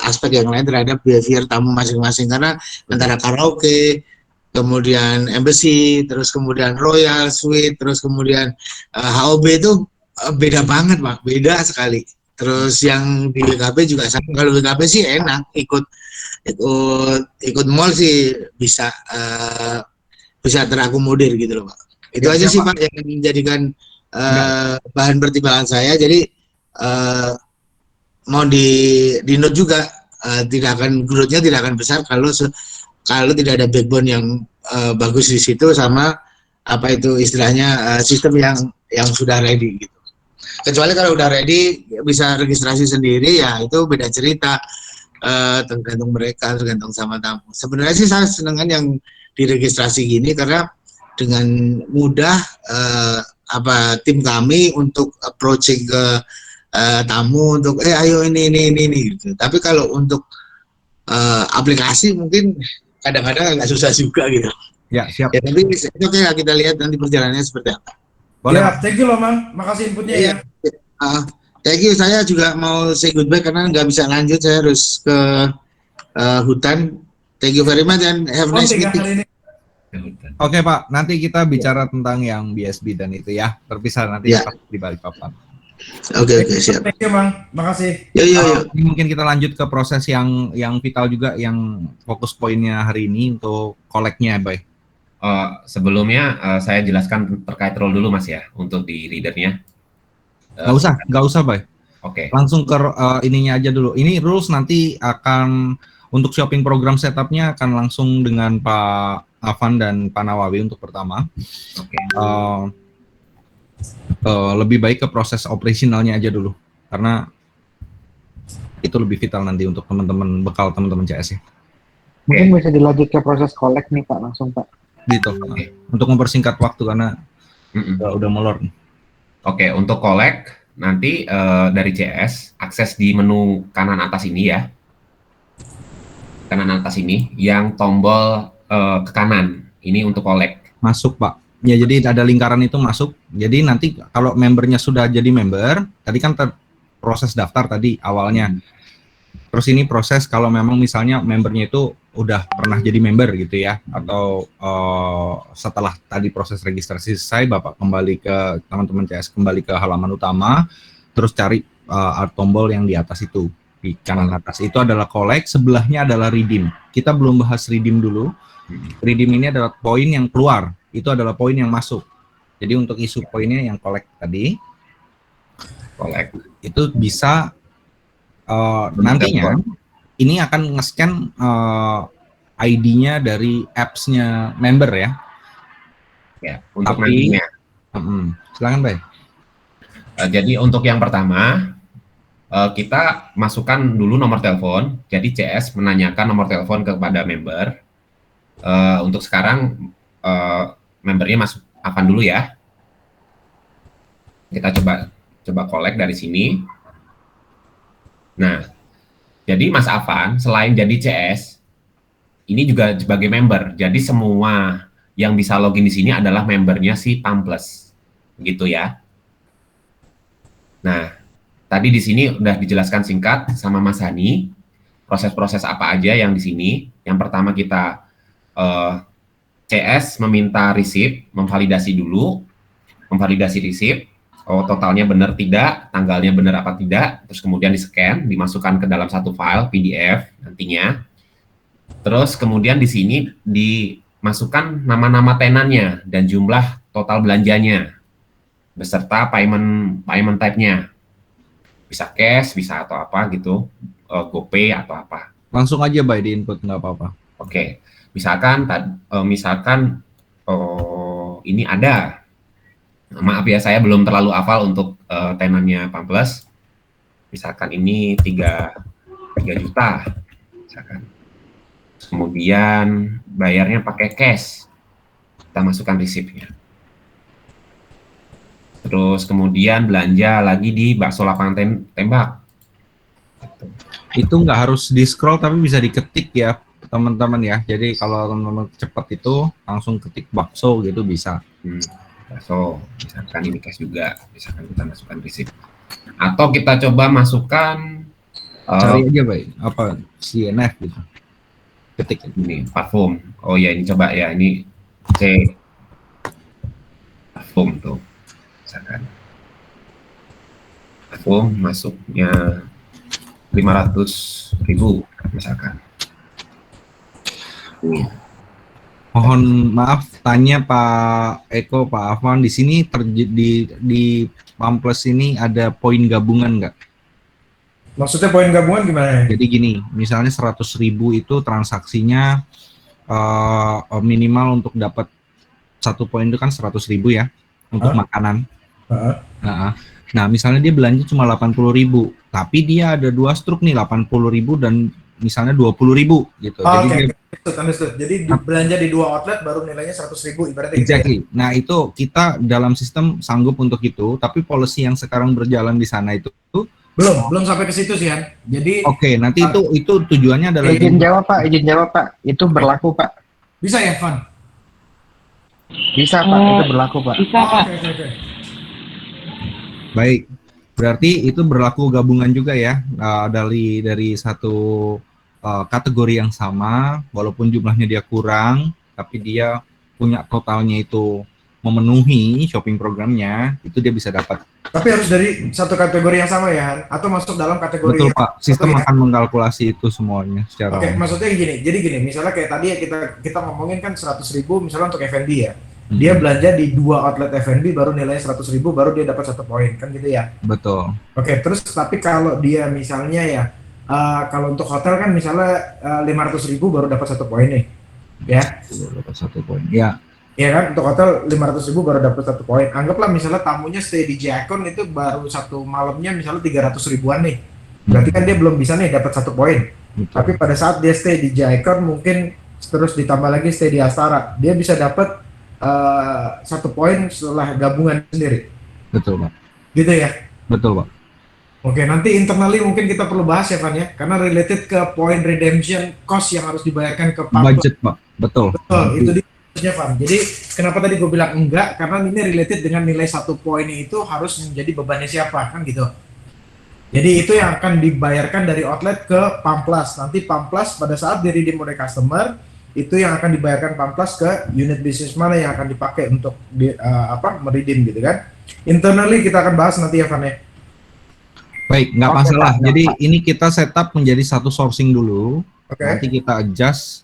aspek yang lain terhadap behavior tamu masing-masing, karena antara karaoke, kemudian embassy, terus kemudian royal suite, terus kemudian HOB itu beda banget, Pak, beda sekali. Terus yang di WKB juga sama. Kalau WKB sih enak, ikut mall sih bisa terakomodir gitu loh, Pak. Itu aja sih, Pak, yang menjadikan bahan pertimbangan saya. Jadi mau di note juga, tidak akan growth-nya tidak akan besar kalau tidak ada backbone yang bagus di situ, sama apa itu istilahnya sistem yang sudah ready gitu. Kecuali kalau udah ready bisa registrasi sendiri, ya itu beda cerita, tergantung mereka, tergantung sama tamu. Sebenarnya sih saya senengan yang diregistrasi gini, karena dengan mudah tim kami untuk approaching ke tamu untuk ayo ini gitu. Tapi kalau untuk aplikasi mungkin kadang-kadang agak susah juga gitu. Ya, siap. Ya, tapi itu oke lah, kita lihat nanti perjalanannya seperti apa. Boleh, Ya, Pak. thank you loh, Mang. Makasih inputnya ya. Thank you. Saya juga mau say goodbye karena nggak bisa lanjut, saya harus ke hutan. Thank you very much and have a nice Konting ya meeting. kali ini. Oke, Pak, nanti kita bicara tentang yang BSB dan itu ya. Terpisah nanti Ya. di Balikpapan. Oke, siap. Thank you, Mang. Makasih. Yo. Ini mungkin kita lanjut ke proses yang vital juga, yang fokus poinnya hari ini untuk koleknya, Bay. Sebelumnya saya jelaskan terkait role dulu, Mas, ya, untuk di readernya. Nggak usah, Bay. Oke. Langsung ke ininya aja dulu. Ini rules nanti akan untuk shopping program setupnya akan langsung dengan Pak Afan dan Pak Nawawi untuk pertama. Oke. Lebih baik ke proses operasionalnya aja dulu, karena itu lebih vital nanti untuk teman-teman bekal teman-teman CS ya. Mungkin bisa dilanjut ke proses collect nih Pak, langsung Pak. Gitu. Untuk mempersingkat waktu karena udah molor. Oke, untuk collect nanti dari CS akses di menu kanan atas ini ya. Kanan atas ini yang tombol ke kanan ini untuk collect. Masuk, Pak. Ya, jadi ada lingkaran itu masuk. Jadi nanti kalau membernya sudah jadi member, tadi kan proses daftar tadi awalnya. Terus ini proses kalau memang misalnya membernya itu udah pernah jadi member gitu ya, atau setelah tadi proses registrasi selesai, Bapak kembali ke teman-teman CS, kembali ke halaman utama, terus cari tombol yang di atas itu, di kanan atas. Itu adalah collect, sebelahnya adalah redeem. Kita belum bahas redeem dulu. Redeem ini adalah poin yang keluar, itu adalah poin yang masuk. Jadi untuk isu poinnya yang collect tadi, collect itu bisa nantinya ini akan nge-scan ID-nya dari apps-nya member ya. Ya, untuk Tapi, nantinya. Silakan, Bay. Jadi untuk yang pertama kita masukkan dulu nomor telepon. Jadi CS menanyakan nomor telepon kepada member. Untuk sekarang membernya masuk Afan dulu ya. Kita coba collect dari sini. Nah, jadi Mas Afan selain jadi CS, ini juga sebagai member. Jadi semua yang bisa login di sini adalah membernya si Pamplus, gitu ya. Nah, tadi di sini udah dijelaskan singkat sama Mas Hani proses-proses apa aja yang di sini. Yang pertama kita CS meminta receipt, memvalidasi dulu, memvalidasi receipt, oh totalnya benar tidak, tanggalnya benar apa tidak, terus kemudian di-scan, dimasukkan ke dalam satu file PDF nantinya. Terus kemudian di sini dimasukkan nama-nama tenannya dan jumlah total belanjanya beserta payment type-nya. Bisa cash, bisa atau apa gitu, GoPay atau apa. Langsung aja by di input, nggak apa-apa. Oke, misalkan ini ada, maaf ya saya belum terlalu hafal untuk tenannya Pamples. Misalkan ini 3 juta, misalkan. Kemudian bayarnya pakai cash, kita masukkan resipnya. Terus kemudian belanja lagi di bakso lapangan tembak. Itu nggak harus di scroll tapi bisa diketik ya teman-teman ya. Jadi kalau teman-teman cepat itu langsung ketik bakso gitu bisa. Bakso, misalkan ini cash juga, misalkan kita masukkan receipt. Atau kita coba masukkan cari aja baik apa CNF gitu. Ketik ini parfum. Oh ya ini coba ya ini parfum tuh. Misalkan parfum masuknya 500.000 misalkan. Mohon maaf tanya Pak Eko, Pak Afwan, di sini di Pamples ini ada poin gabungan nggak? Maksudnya poin gabungan gimana? Jadi gini, misalnya 100.000 itu transaksinya minimal untuk dapat 1 poin itu kan 100.000 ya untuk makanan. Nah, misalnya dia belanja cuma 80.000, tapi dia ada 2 struk nih 80.000 dan misalnya 20.000 gitu. Jadi understood. Jadi belanja di 2 outlet baru nilainya 100.000 ibaratnya. Exactly. Gitu ya? Nah itu kita dalam sistem sanggup untuk itu, tapi policy yang sekarang berjalan di sana itu belum sampai ke situ sih Han. Jadi nanti itu tujuannya adalah izin jawab Pak, itu berlaku Pak. Bisa ya Van? Bisa Pak, itu berlaku Pak. Bisa Pak. Okay. Baik, berarti itu berlaku gabungan juga ya, dari satu kategori yang sama, walaupun jumlahnya dia kurang, tapi dia punya totalnya itu memenuhi shopping programnya, itu dia bisa dapat. Tapi harus dari satu kategori yang sama ya Han? Atau masuk dalam kategori? Betul Pak, sistem akan mengkalkulasi itu semuanya secara. Oke, maksudnya gini, jadi gini, misalnya kayak tadi ya kita ngomongin kan 100.000 misalnya untuk F&B ya. Dia belanja di 2 outlet F&B baru nilainya 100.000 baru dia dapat 1 poin kan gitu ya. Betul. Oke, terus tapi kalau dia misalnya ya kalau untuk hotel kan misalnya 500.000 baru dapat 1 poin nih. Ya. Dapat 1 poin. Ya. Iya kan, untuk hotel 500.000 baru dapat 1 poin. Anggaplah misalnya tamunya stay di J-Icon itu baru 1 malamnya misalnya 300 ribuan nih. Berarti kan dia belum bisa nih dapat 1 poin. Tapi pada saat dia stay di J-Icon mungkin terus ditambah lagi stay di Astara, dia bisa dapat 1 poin setelah gabungan sendiri. Betul Pak. Gitu ya? Betul Pak. Oke, nanti internally mungkin kita perlu bahas ya Van ya, karena related ke point redemption cost yang harus dibayarkan ke budget Pak. Betul. Betul, itu dia Van. Jadi kenapa tadi gue bilang enggak, karena ini related dengan nilai 1 poinnya itu harus menjadi bebannya siapa kan gitu. Jadi itu yang akan dibayarkan dari outlet ke Pamplas. Nanti Pamplas pada saat di redeem oleh customer itu yang akan dibayarkan Pamplas ke unit bisnis mana yang akan dipakai untuk meredeem gitu kan. Internally kita akan bahas nanti ya Van ya. Baik, nggak masalah. Jadi ini kita setup menjadi satu sourcing dulu. Nanti kita adjust.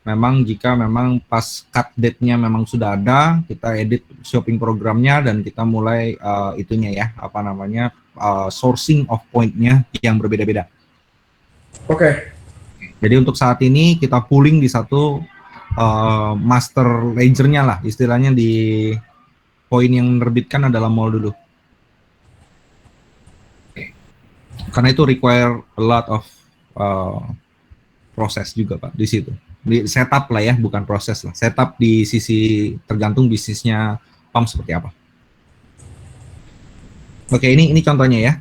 Memang jika memang pas cut date-nya memang sudah ada, kita edit shopping programnya dan kita mulai sourcing of point-nya yang berbeda-beda. Oke. Jadi untuk saat ini kita pooling di satu master ledger-nya lah, istilahnya di poin yang menerbitkan adalah mall dulu. Karena itu require a lot of proses juga Pak di situ. Di setup lah ya, bukan proses lah. Setup di sisi tergantung bisnisnya PAM seperti apa. Oke, ini contohnya ya.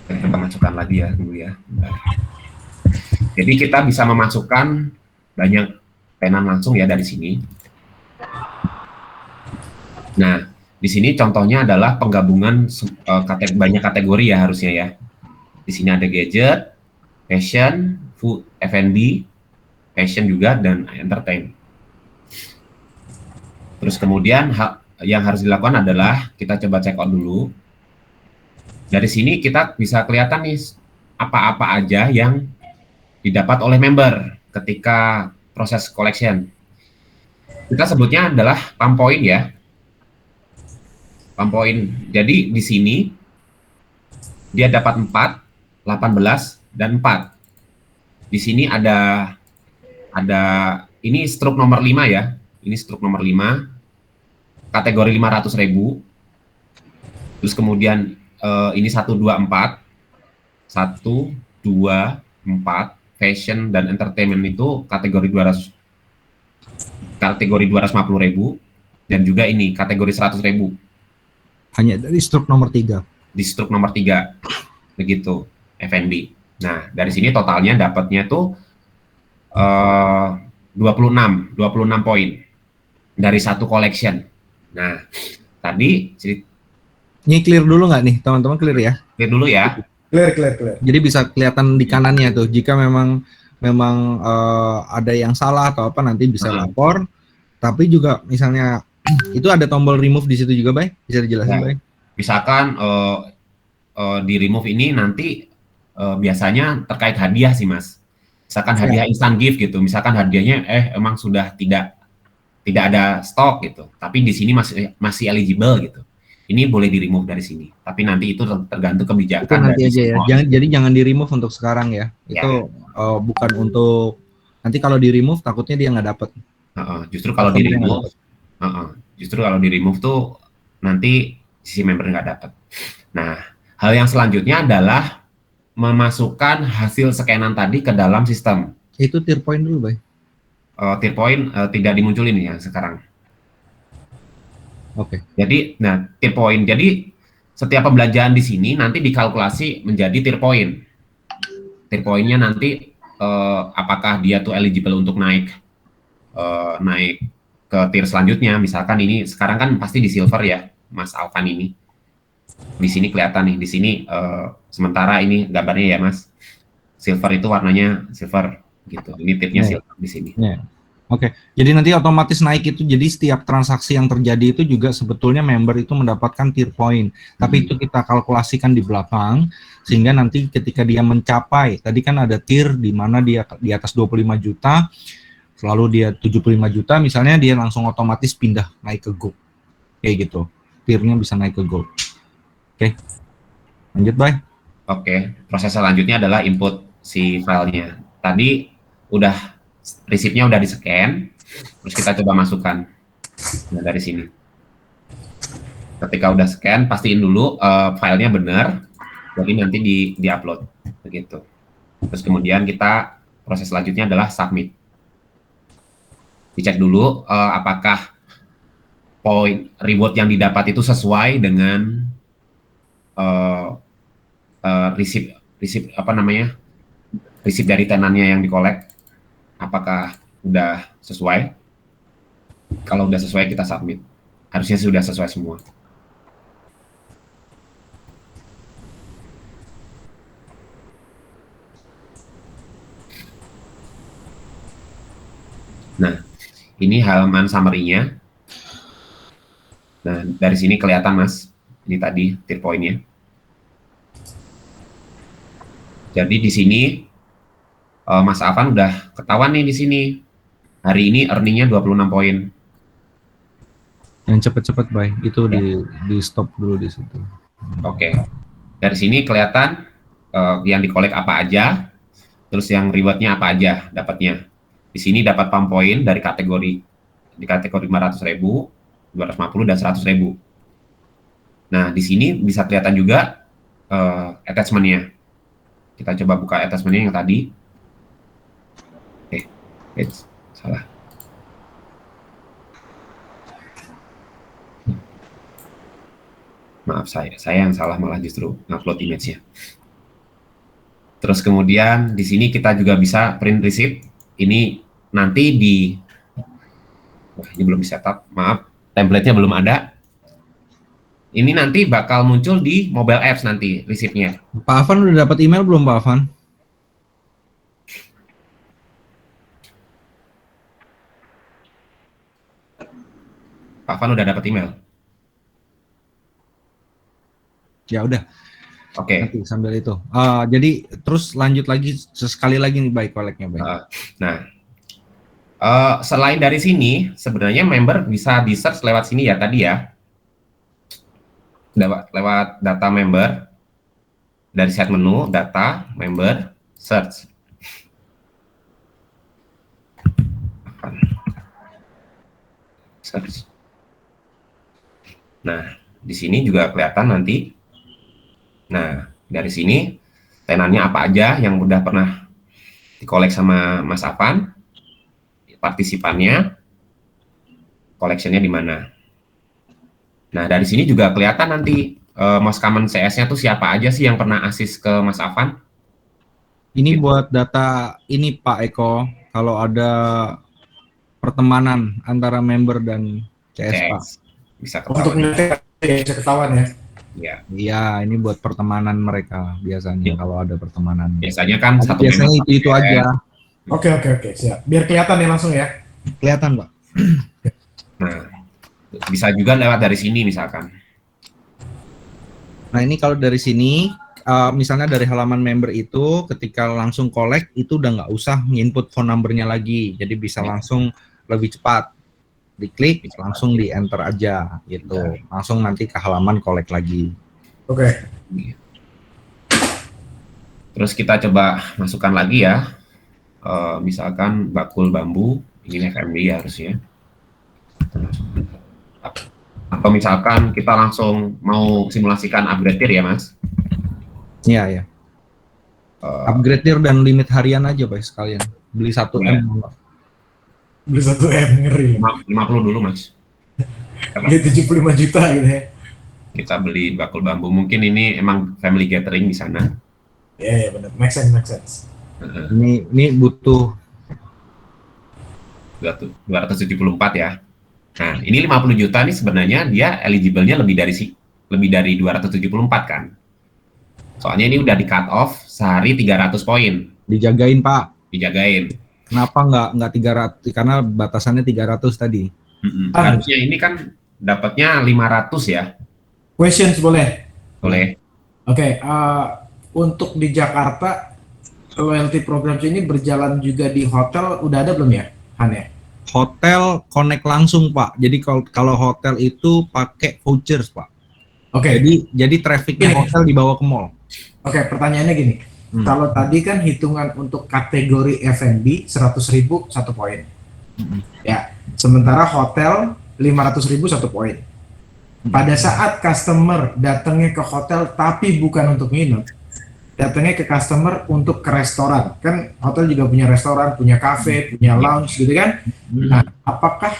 Kita masukkan lagi ya dulu ya. Jadi kita bisa memasukkan banyak tenan langsung ya dari sini. Nah, di sini contohnya adalah penggabungan banyak kategori ya harusnya ya. Di sini ada gadget, fashion, food, F&B, fashion juga, dan entertain. Terus kemudian yang harus dilakukan adalah kita coba check out dulu. Dari sini kita bisa kelihatan nih apa-apa aja yang didapat oleh member ketika proses collection. Kita sebutnya adalah pump point ya. Pump point. Jadi di sini dia dapat 4, 18, dan 4. Di sini ada ini stroke nomor 5 ya. Ini stroke nomor 5, kategori 500.000. Terus kemudian ini 1, 2, 4. 1, 2, 4. Fashion dan entertainment itu kategori 250.000. Dan juga ini kategori 100.000. Hanya dari stroke nomor 3. Di stroke nomor 3. Begitu, F&B. Nah, dari sini totalnya dapatnya tuh 26 poin dari satu collection. Nah, tadi Ini clear dulu nggak nih, teman-teman, clear ya? clear dulu ya. Clear. Jadi bisa kelihatan di kanannya tuh, jika memang ada yang salah atau apa nanti bisa lapor. Tapi juga misalnya itu ada tombol remove di situ juga, Bay? Bisa dijelasin, Ya. Bay? Misalkan di remove ini nanti biasanya terkait hadiah sih, Mas. Misalkan hadiah instant gift gitu. Misalkan hadiahnya emang sudah tidak ada stok gitu. Tapi di sini masih eligible gitu. Ini boleh di remove dari sini. Tapi nanti itu tergantung kebijakan. Itu nanti dari aja ya. semua. Jangan di remove untuk sekarang ya. Itu bukan untuk nanti kalau di remove takutnya dia nggak dapet. Justru kalau di remove, tuh nanti sisi member nggak dapat. Nah, hal yang selanjutnya adalah memasukkan hasil scanan tadi ke dalam sistem. Itu tier point dulu, Bay. Tier point tidak dimunculin ya sekarang. Oke. Jadi, tier point. Jadi setiap pembelanjaan di sini nanti dikalkulasi menjadi tier point. Tier pointnya nanti apakah dia tuh eligible untuk naik ke tier selanjutnya. Misalkan ini sekarang kan pasti di silver ya, Mas Alvan ini. Di sini kelihatan nih, di sini sementara ini gambarnya ya, Mas. Silver itu warnanya silver gitu. Ini tipnya silver di sini. Oke. Jadi nanti otomatis naik itu. Jadi setiap transaksi yang terjadi itu juga sebetulnya member itu mendapatkan tier point. Tapi itu kita kalkulasikan di belakang sehingga nanti ketika dia mencapai, tadi kan ada tier di mana dia di atas 25 juta, selalu dia 75 juta misalnya, dia langsung otomatis pindah naik ke gold. Kayak gitu. Tiernya bisa naik ke gold. Oke. Lanjut, Bay. Oke. Proses selanjutnya adalah input si filenya. Tadi udah resipnya udah di-scan, terus kita coba masukkan dari sini. Ketika udah scan, pastiin dulu filenya benar, jadi nanti di-upload, begitu. Terus kemudian kita proses selanjutnya adalah submit. Dicek dulu apakah poin reward yang didapat itu sesuai dengan resip dari tenannya yang dikolek. Apakah udah sesuai? Kalau udah sesuai kita submit. Harusnya sudah sesuai semua. Nah, ini halaman summary-nya. Nah, dari sini kelihatan, Mas. Ini tadi tier point-nya. Jadi di sini Mas Afan udah ketahuan nih di sini. Hari ini earning-nya 26 poin. Yang cepet-cepet, Bay. Itu di stop dulu di situ. Oke. Dari sini kelihatan yang dikolek apa aja, terus yang reward-nya apa aja dapatnya. Di sini dapat pump point dari kategori 500.000, 250 dan 100.000. Nah, di sini bisa kelihatan juga attachment-nya. Kita coba buka attachment-nya yang tadi. Salah. Maaf, saya yang salah, malah justru ngupload image-nya. Terus kemudian di sini kita juga bisa print receipt. Ini nanti ini belum di setup, maaf, template-nya belum ada. Ini nanti bakal muncul di mobile apps nanti receipt-nya. Pak Afan udah dapat email belum, Pak Afan? Pak Van udah dapat email? Ya udah, Oke. nanti sambil itu. Jadi terus lanjut lagi sekali lagi nih baik koleknya baik. Nah, selain dari sini, sebenarnya member bisa di search lewat sini ya tadi ya. Lewat data member, dari set menu, data, member, search. Search. Nah, di sini juga kelihatan nanti. Nah, dari sini tenannya apa aja yang udah pernah dikolek sama Mas Afan, partisipannya, collectionnya di mana. Nah, dari sini juga kelihatan nanti most common CS-nya tuh siapa aja sih yang pernah assist ke Mas Afan. Ini Gitu. buat data ini Pak Eko, kalau ada pertemanan antara member dan CS Pak. Bisa Untuk ketahuan. bisa ketahuan ya. Ya. Iya, ini buat pertemanan mereka biasanya kalau ada pertemanan. Biasanya kan satu Biasanya member itu aja. Oke, siap. Biar kelihatan ya langsung ya. Kelihatan Pak. Nah, bisa juga lewat dari sini misalkan. Nah ini kalau dari sini, misalnya dari halaman member itu, ketika langsung collect itu udah nggak usah nginput phone number-nya lagi, jadi bisa langsung lebih cepat. Diklik, langsung di enter aja gitu. Langsung nanti ke halaman collect lagi. Oke. Terus kita coba masukkan lagi ya. Misalkan bakul bambu, ini FMB ya harusnya. Atau misalkan kita langsung mau simulasikan upgrade tier ya Mas. Iya ya. Upgrade tier dan limit harian aja Pak sekalian. Beli 1 Iya. M. Beli 1 M ngeri. 50 dulu Mas. Beli 75 juta gitu ya. Kita beli bakul bambu. Mungkin ini emang family gathering di sana. Iya benar. Make sense. Ini butuh 274 ya. Nah, ini 50 juta nih sebenarnya dia eligible-nya lebih dari 274 kan. Soalnya ini udah di cut off sehari 300 poin. dijagain Pak. Dijagain. Kenapa nggak 300? Karena batasannya 300 tadi. Harusnya ini kan dapatnya 500 ya. Questions boleh? Boleh. Oke, untuk di Jakarta loyalty programs ini berjalan juga di hotel udah ada belum ya, Han ya? Hotel connect langsung Pak. Jadi kalau hotel itu pakai vouchers Pak. Oke. Jadi trafficnya hotel dibawa ke mall. Oke, pertanyaannya gini. Kalau tadi kan hitungan untuk kategori F&B 100.000 1 poin. Ya, sementara hotel 500.000 1 poin. Pada saat customer datangnya ke hotel tapi bukan untuk nginep, datangnya ke customer untuk ke restoran. Kan hotel juga punya restoran, punya cafe, punya lounge gitu kan. Nah, apakah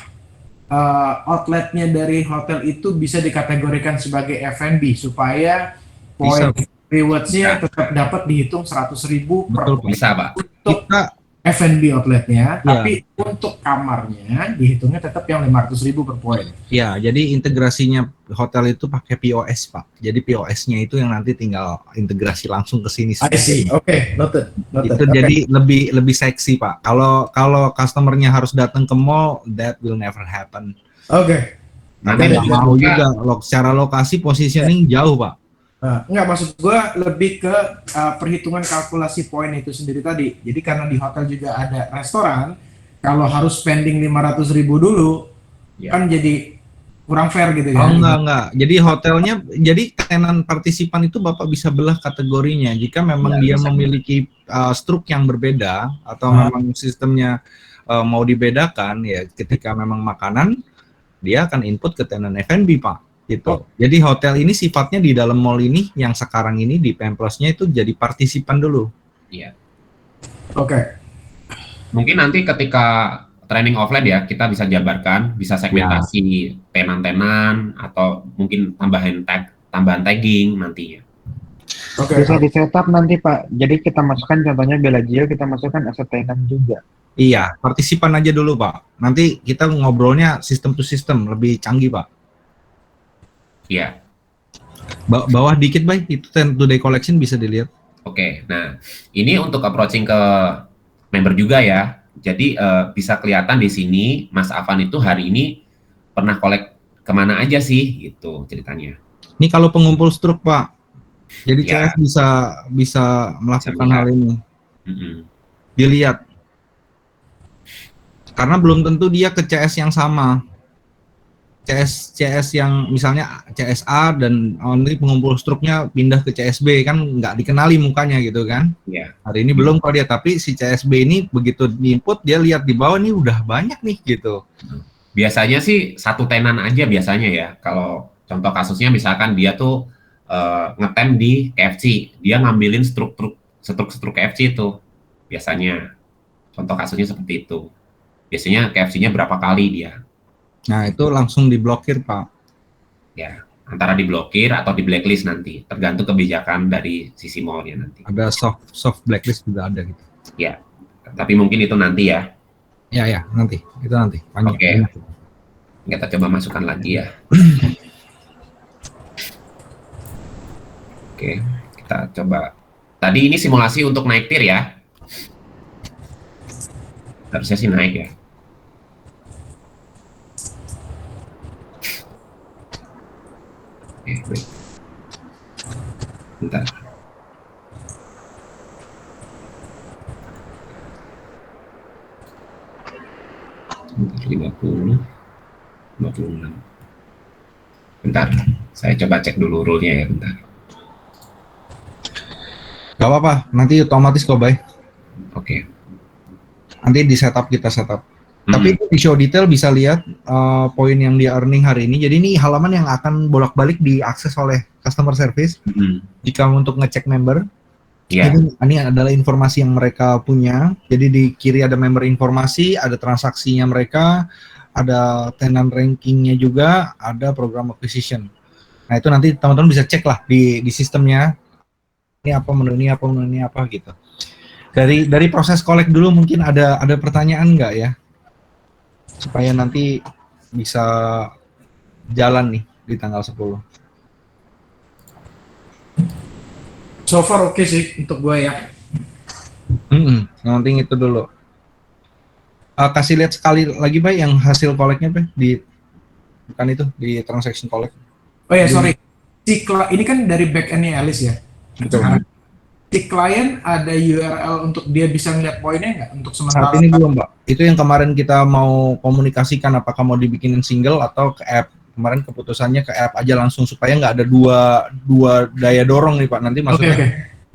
outletnya dari hotel itu bisa dikategorikan sebagai F&B supaya poin rewards-nya tetap dapat dihitung 100.000 per Bisa Pak. untuk F&B outletnya, tapi untuk kamarnya dihitungnya tetap yang 500.000 per poin. Ya, jadi integrasinya hotel itu pakai POS Pak. Jadi POS-nya itu yang nanti tinggal integrasi langsung ke sini. I see. Oke, noted. Itu jadi lebih seksi Pak. Kalau customer-nya harus datang ke mall, that will never happen. Oke. Nanti nggak mau juga. Secara lokasi positioning jauh Pak. Nah, enggak, maksud gue lebih ke perhitungan kalkulasi poin itu sendiri tadi. Jadi karena di hotel juga ada restoran, kalau harus spending 500.000 dulu, kan jadi kurang fair gitu ya. Oh enggak. Jadi hotelnya, jadi tenan partisipan itu Bapak bisa belah kategorinya. Jika memang dia memiliki struk yang berbeda atau memang sistemnya mau dibedakan, ya ketika memang makanan, dia akan input ke tenan F&B Pak. Gitu. Jadi hotel ini sifatnya di dalam mall ini yang sekarang ini di Pemplos-nya itu jadi partisipan dulu. Iya. Oke. Mungkin nanti ketika training offline ya kita bisa jabarkan, bisa segmentasi tenan-tenan atau mungkin tambahan tagging nantinya. Bisa di setup nanti Pak. Jadi kita masukkan contohnya Bellagio, kita masukkan aset tenan juga. Iya, partisipan aja dulu Pak. Nanti kita ngobrolnya sistem to sistem lebih canggih Pak. Iya. Bawah dikit baik itu 10 day collection bisa dilihat. Oke, nah ini untuk approaching ke member juga ya. Jadi bisa kelihatan di sini Mas Afan itu hari ini pernah collect kemana aja sih gitu ceritanya. Ini kalau pengumpul struk Pak, jadi Ya. CS bisa melakukan Bisa hal ini. Mm-mm. Dilihat, karena belum tentu dia ke CS yang sama. CS yang misalnya CSA dan nanti pengumpul struknya pindah ke CSB kan nggak dikenali mukanya gitu kan. Ya. Hari ini belum kalau dia, tapi si CSB ini begitu input dia lihat di bawah nih udah banyak nih gitu. Biasanya sih satu tenan aja biasanya ya. Kalau contoh kasusnya misalkan dia tuh ngetem di KFC, dia ngambilin struk KFC itu biasanya. Contoh kasusnya seperti itu. Biasanya KFC-nya berapa kali dia. Nah itu langsung diblokir Pak. Ya, antara diblokir atau di blacklist nanti, tergantung kebijakan dari sisi mallnya nanti. Ada soft blacklist juga ada gitu. Ya, tapi mungkin itu nanti ya. Ya nanti itu nanti. Oke. Kita coba masukkan lagi ya. Oke, kita coba. Tadi ini simulasi untuk naik tier ya. Harusnya sih naik ya. Oke, baik. Bentar. Bentar, 50, 56. Bentar, saya coba cek dulu rule-nya ya, bentar. Gak apa-apa, nanti otomatis kok Bay. Oke. Nanti di setup kita setup. Tapi di show detail bisa lihat poin yang dia earning hari ini. Jadi ini halaman yang akan bolak-balik diakses oleh customer service jika untuk ngecek member. Ya. Jadi ini adalah informasi yang mereka punya. Jadi di kiri ada member informasi, ada transaksinya mereka, ada tenant rankingnya juga, ada program acquisition. Nah itu nanti teman-teman bisa cek lah di sistemnya. Ini apa menu ini apa menu ini apa gitu. Dari proses collect dulu mungkin ada pertanyaan nggak ya? Supaya nanti bisa jalan nih di tanggal 10. So far oke sih untuk gue ya. Nanti itu dulu. Kasih lihat sekali lagi Bay yang hasil collect-nya Bay di bukan itu di transaction collect. Oh ya sorry, ini kan dari back end-nya Alice ya. Betul. Si klien ada URL untuk dia bisa ngeliat poinnya nggak untuk sementara? Saat ini belum Mbak. Itu yang kemarin kita mau komunikasikan apakah mau dibikinin single atau ke app. Kemarin keputusannya ke app aja langsung supaya nggak ada dua daya dorong nih Pak. Nanti maksudnya. Oke.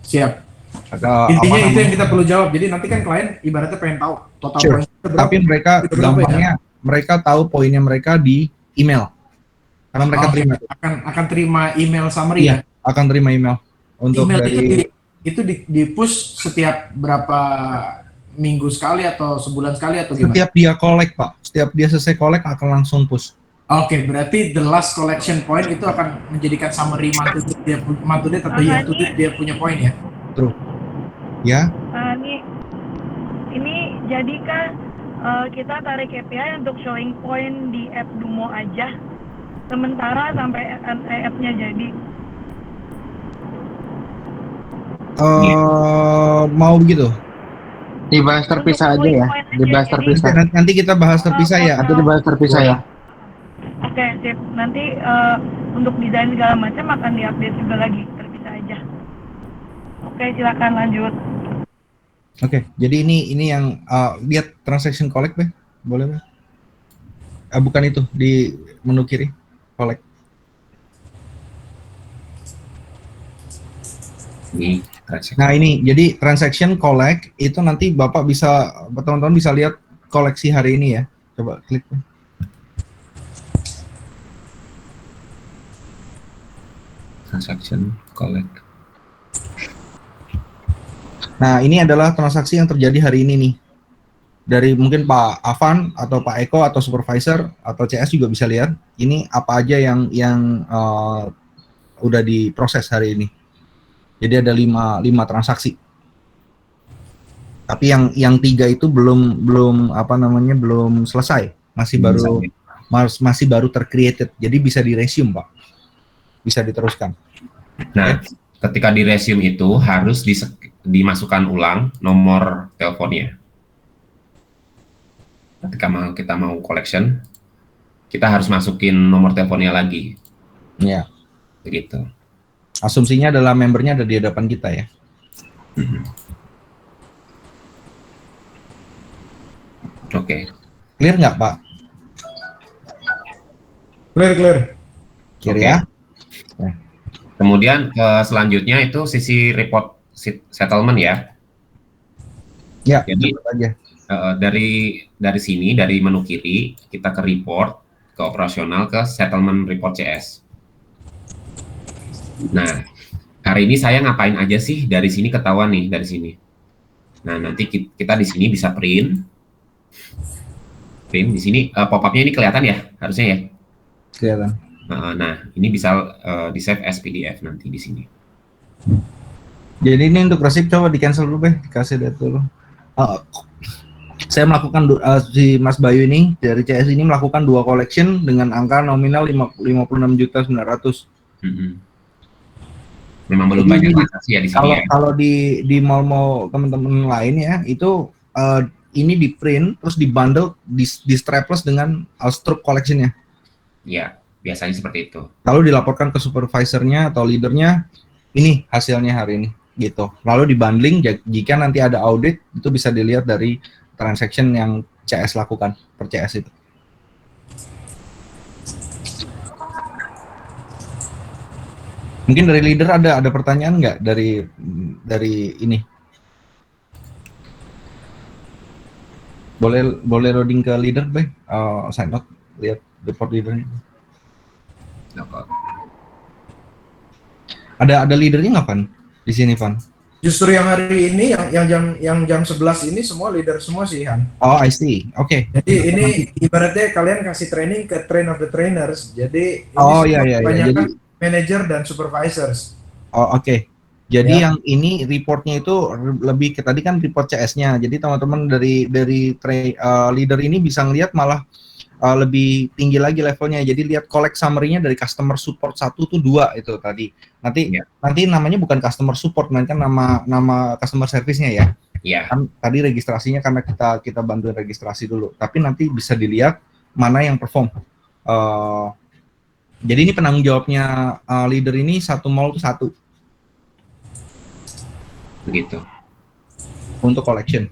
Siap. Intinya itu yang kita perlu jawab. Jadi nanti kan klien ibaratnya pengen tahu total poinnya berapa. Tapi mereka gampangnya mereka tahu poinnya mereka di email. Karena mereka terima. Akan terima email summary ya. Akan terima email untuk email dari itu di push setiap berapa minggu sekali atau sebulan sekali atau gimana? Setiap dia collect Pak, setiap dia selesai collect akan langsung push. Oke, berarti the last collection point itu akan menjadikan summary month to date atau year to date dia punya poin ya? True. Ya. Ini jadi kan kita tarik KPI untuk showing point di app Dumo aja, sementara sampai app-nya jadi. Mau begitu? Dibahas terpisah aja ya, dibahas terpisah. Nanti kita bahas terpisah ya. Nanti dibahas terpisah ya. Oke, sip. Nanti untuk desain segala macam akan diupdate juga lagi, terpisah aja. Oke, silakan lanjut. Oke, jadi ini yang lihat transaction collect Be? Boleh Be? Bukan itu di menu kiri collect. Nah ini jadi transaction collect itu nanti Bapak bisa teman-teman bisa lihat koleksi hari ini ya. Coba klik. Transaction collect. Nah ini adalah transaksi yang terjadi hari ini nih. Dari mungkin Pak Avan atau Pak Eko atau supervisor atau CS juga bisa lihat ini apa aja yang udah diproses hari ini. Jadi ada 5 transaksi. Tapi yang 3 itu belum selesai, masih baru tercreated. Jadi bisa di resume Pak, bisa diteruskan. Nah, ketika di resume itu harus dimasukkan ulang nomor teleponnya. Ketika kita mau collection, kita harus masukin nomor teleponnya lagi. Ya. Begitu. Asumsinya adalah membernya ada di hadapan kita ya. Oke. Clear nggak Pak? Clear. Clear Oke. ya? Kemudian selanjutnya itu sisi report settlement ya. Ya, Jadi cepet aja. dari sini, dari menu kiri kita ke report, ke operasional, ke settlement report CS. Nah, hari ini saya ngapain aja sih? Dari sini ketahuan nih, dari sini. Nah, nanti kita di sini bisa print di sini pop-up-nya ini kelihatan ya, harusnya ya. Kelihatan. Nah, ini bisa di save as PDF nanti di sini. Jadi ini untuk resip coba di cancel dulu dikasih lihat dulu. Saya melakukan si Mas Bayu ini dari CS ini melakukan 2 collection dengan angka nominal 56.900.000. Memang belum banyak transaksi ya di sini. Kalau di mall-mall teman-teman lain ya itu ini di print terus di bundle di strapless dengan Alstrup collectionnya. Ya, biasanya seperti itu. Lalu dilaporkan ke supervisornya atau leadernya, ini hasilnya hari ini gitu. Lalu dibundling jika nanti ada audit itu bisa dilihat dari transaction yang CS lakukan per CS itu. Mungkin dari leader ada pertanyaan nggak dari ini? Boleh loading ke leader, sign out, lihat report leadernya. Ada leadernya nggak, Van? Di sini, Van? Justru yang hari ini yang jam 11 ini semua leader semua sih, Han. Oh, I see. Oke. Jadi ini ibaratnya kalian kasih training ke train of the trainers. Jadi ini Jadi kebanyakan manager dan supervisors. Oh, oke. Jadi Ya. yang ini reportnya itu lebih ke tadi kan report CS-nya. Jadi teman-teman dari leader ini bisa ngelihat malah lebih tinggi lagi levelnya. Jadi lihat collect summary-nya dari customer support 1 tuh 2 itu tadi. Nanti namanya bukan customer support, melainkan nama customer service-nya ya. Iya. Kan tadi registrasinya karena kita bantuin registrasi dulu. Tapi nanti bisa dilihat mana yang perform. Jadi ini penanggung jawabnya leader ini satu mall itu 1. Begitu. Untuk collection.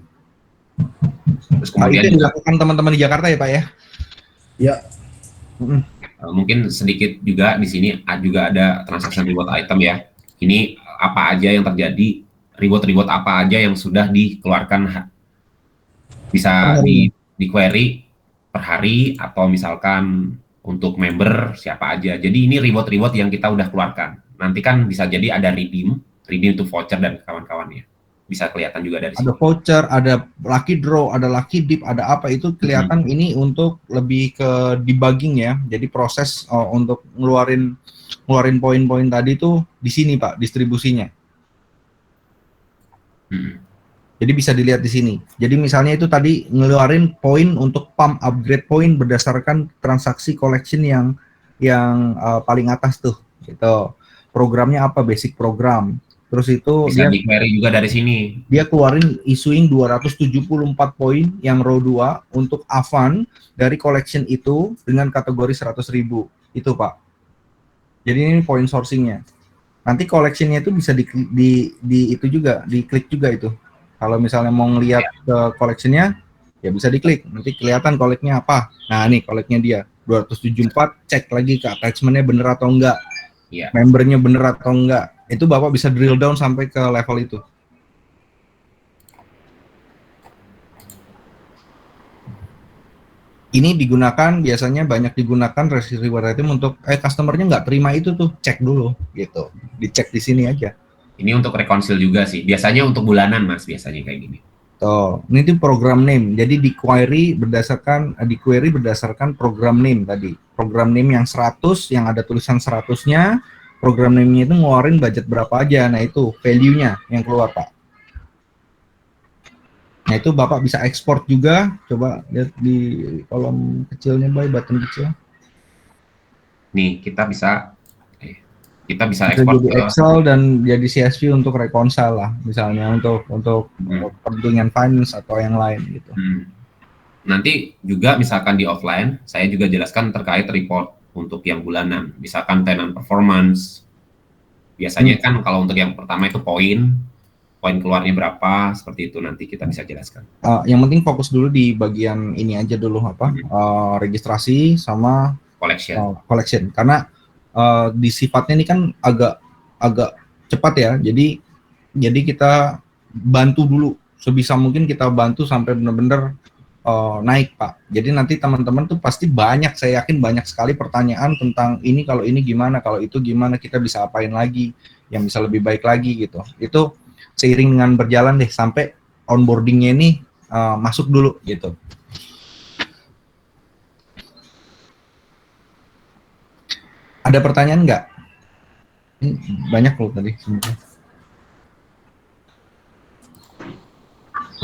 Terus kemudian itu yang dilakukan teman-teman di Jakarta ya Pak ya? Ya. Mungkin sedikit juga di sini juga ada transaction reward item ya. Ini apa aja yang terjadi, reward apa aja yang sudah dikeluarkan, bisa di query per hari atau misalkan untuk member siapa aja. Jadi ini reward yang kita udah keluarkan. Nanti kan bisa jadi ada redeem itu voucher dan kawan-kawannya. Bisa kelihatan juga dari sini. Ada voucher, ada lucky draw, ada lucky dip, ada apa itu kelihatan ini untuk lebih ke debugging ya. Jadi proses untuk ngeluarin poin-poin tadi itu di sini Pak, distribusinya. Jadi bisa dilihat di sini. Jadi misalnya itu tadi ngeluarin poin untuk pump upgrade poin berdasarkan transaksi collection yang paling atas tuh. Gitu. Programnya apa? Basic program. Terus itu bisa di-query juga dari sini. Dia keluarin issuing 274 poin yang row 2 untuk Avan dari collection itu dengan kategori 100.000. Itu Pak. Jadi ini point sourcingnya. Nanti collectionnya itu bisa di itu juga, diklik juga itu. Kalau misalnya mau ngelihat ke collectionnya, ya bisa diklik. Nanti kelihatan collectnya apa. Nah ini collectnya dia 274. Cek lagi ke attachmentnya bener atau enggak. Membernya bener atau enggak. Itu Bapak bisa drill down sampai ke level itu. Ini digunakan, biasanya banyak digunakan reward item untuk customernya nggak terima itu tuh, cek dulu gitu. Dicek di sini aja. Ini untuk reconcile juga sih. Biasanya untuk bulanan Mas, biasanya kayak gini. Tuh, ini tuh program name. Jadi di query berdasarkan program name tadi. Program name yang 100 yang ada tulisan 100-nya. Program name-nya itu ngeluarin budget berapa aja. Nah itu value-nya yang keluar Pak. Nah itu Bapak bisa ekspor juga. Coba lihat di kolom kecilnya button kecil. Nih kita bisa ekspor jadi Excel dan jadi CSV untuk reconcile lah. Misalnya untuk kepentingan finance atau yang lain gitu. nanti juga misalkan di offline, saya juga jelaskan terkait report untuk yang bulanan. Misalkan tenant performance, biasanya kan kalau untuk yang pertama itu poin keluarnya berapa, seperti itu nanti kita bisa jelaskan. Yang penting fokus dulu di bagian ini aja dulu registrasi sama collection. Karena di sifatnya ini kan agak cepat ya. Jadi kita bantu dulu sebisa mungkin, kita bantu sampai benar-benar naik, Pak. Jadi nanti teman-teman tuh pasti saya yakin banyak sekali pertanyaan tentang ini, kalau ini gimana, kalau itu gimana, kita bisa apain lagi yang bisa lebih baik lagi gitu. Itu seiring dengan berjalan deh sampai onboardingnya ini masuk dulu gitu. Ada pertanyaan nggak? Banyak loh tadi sebenarnya.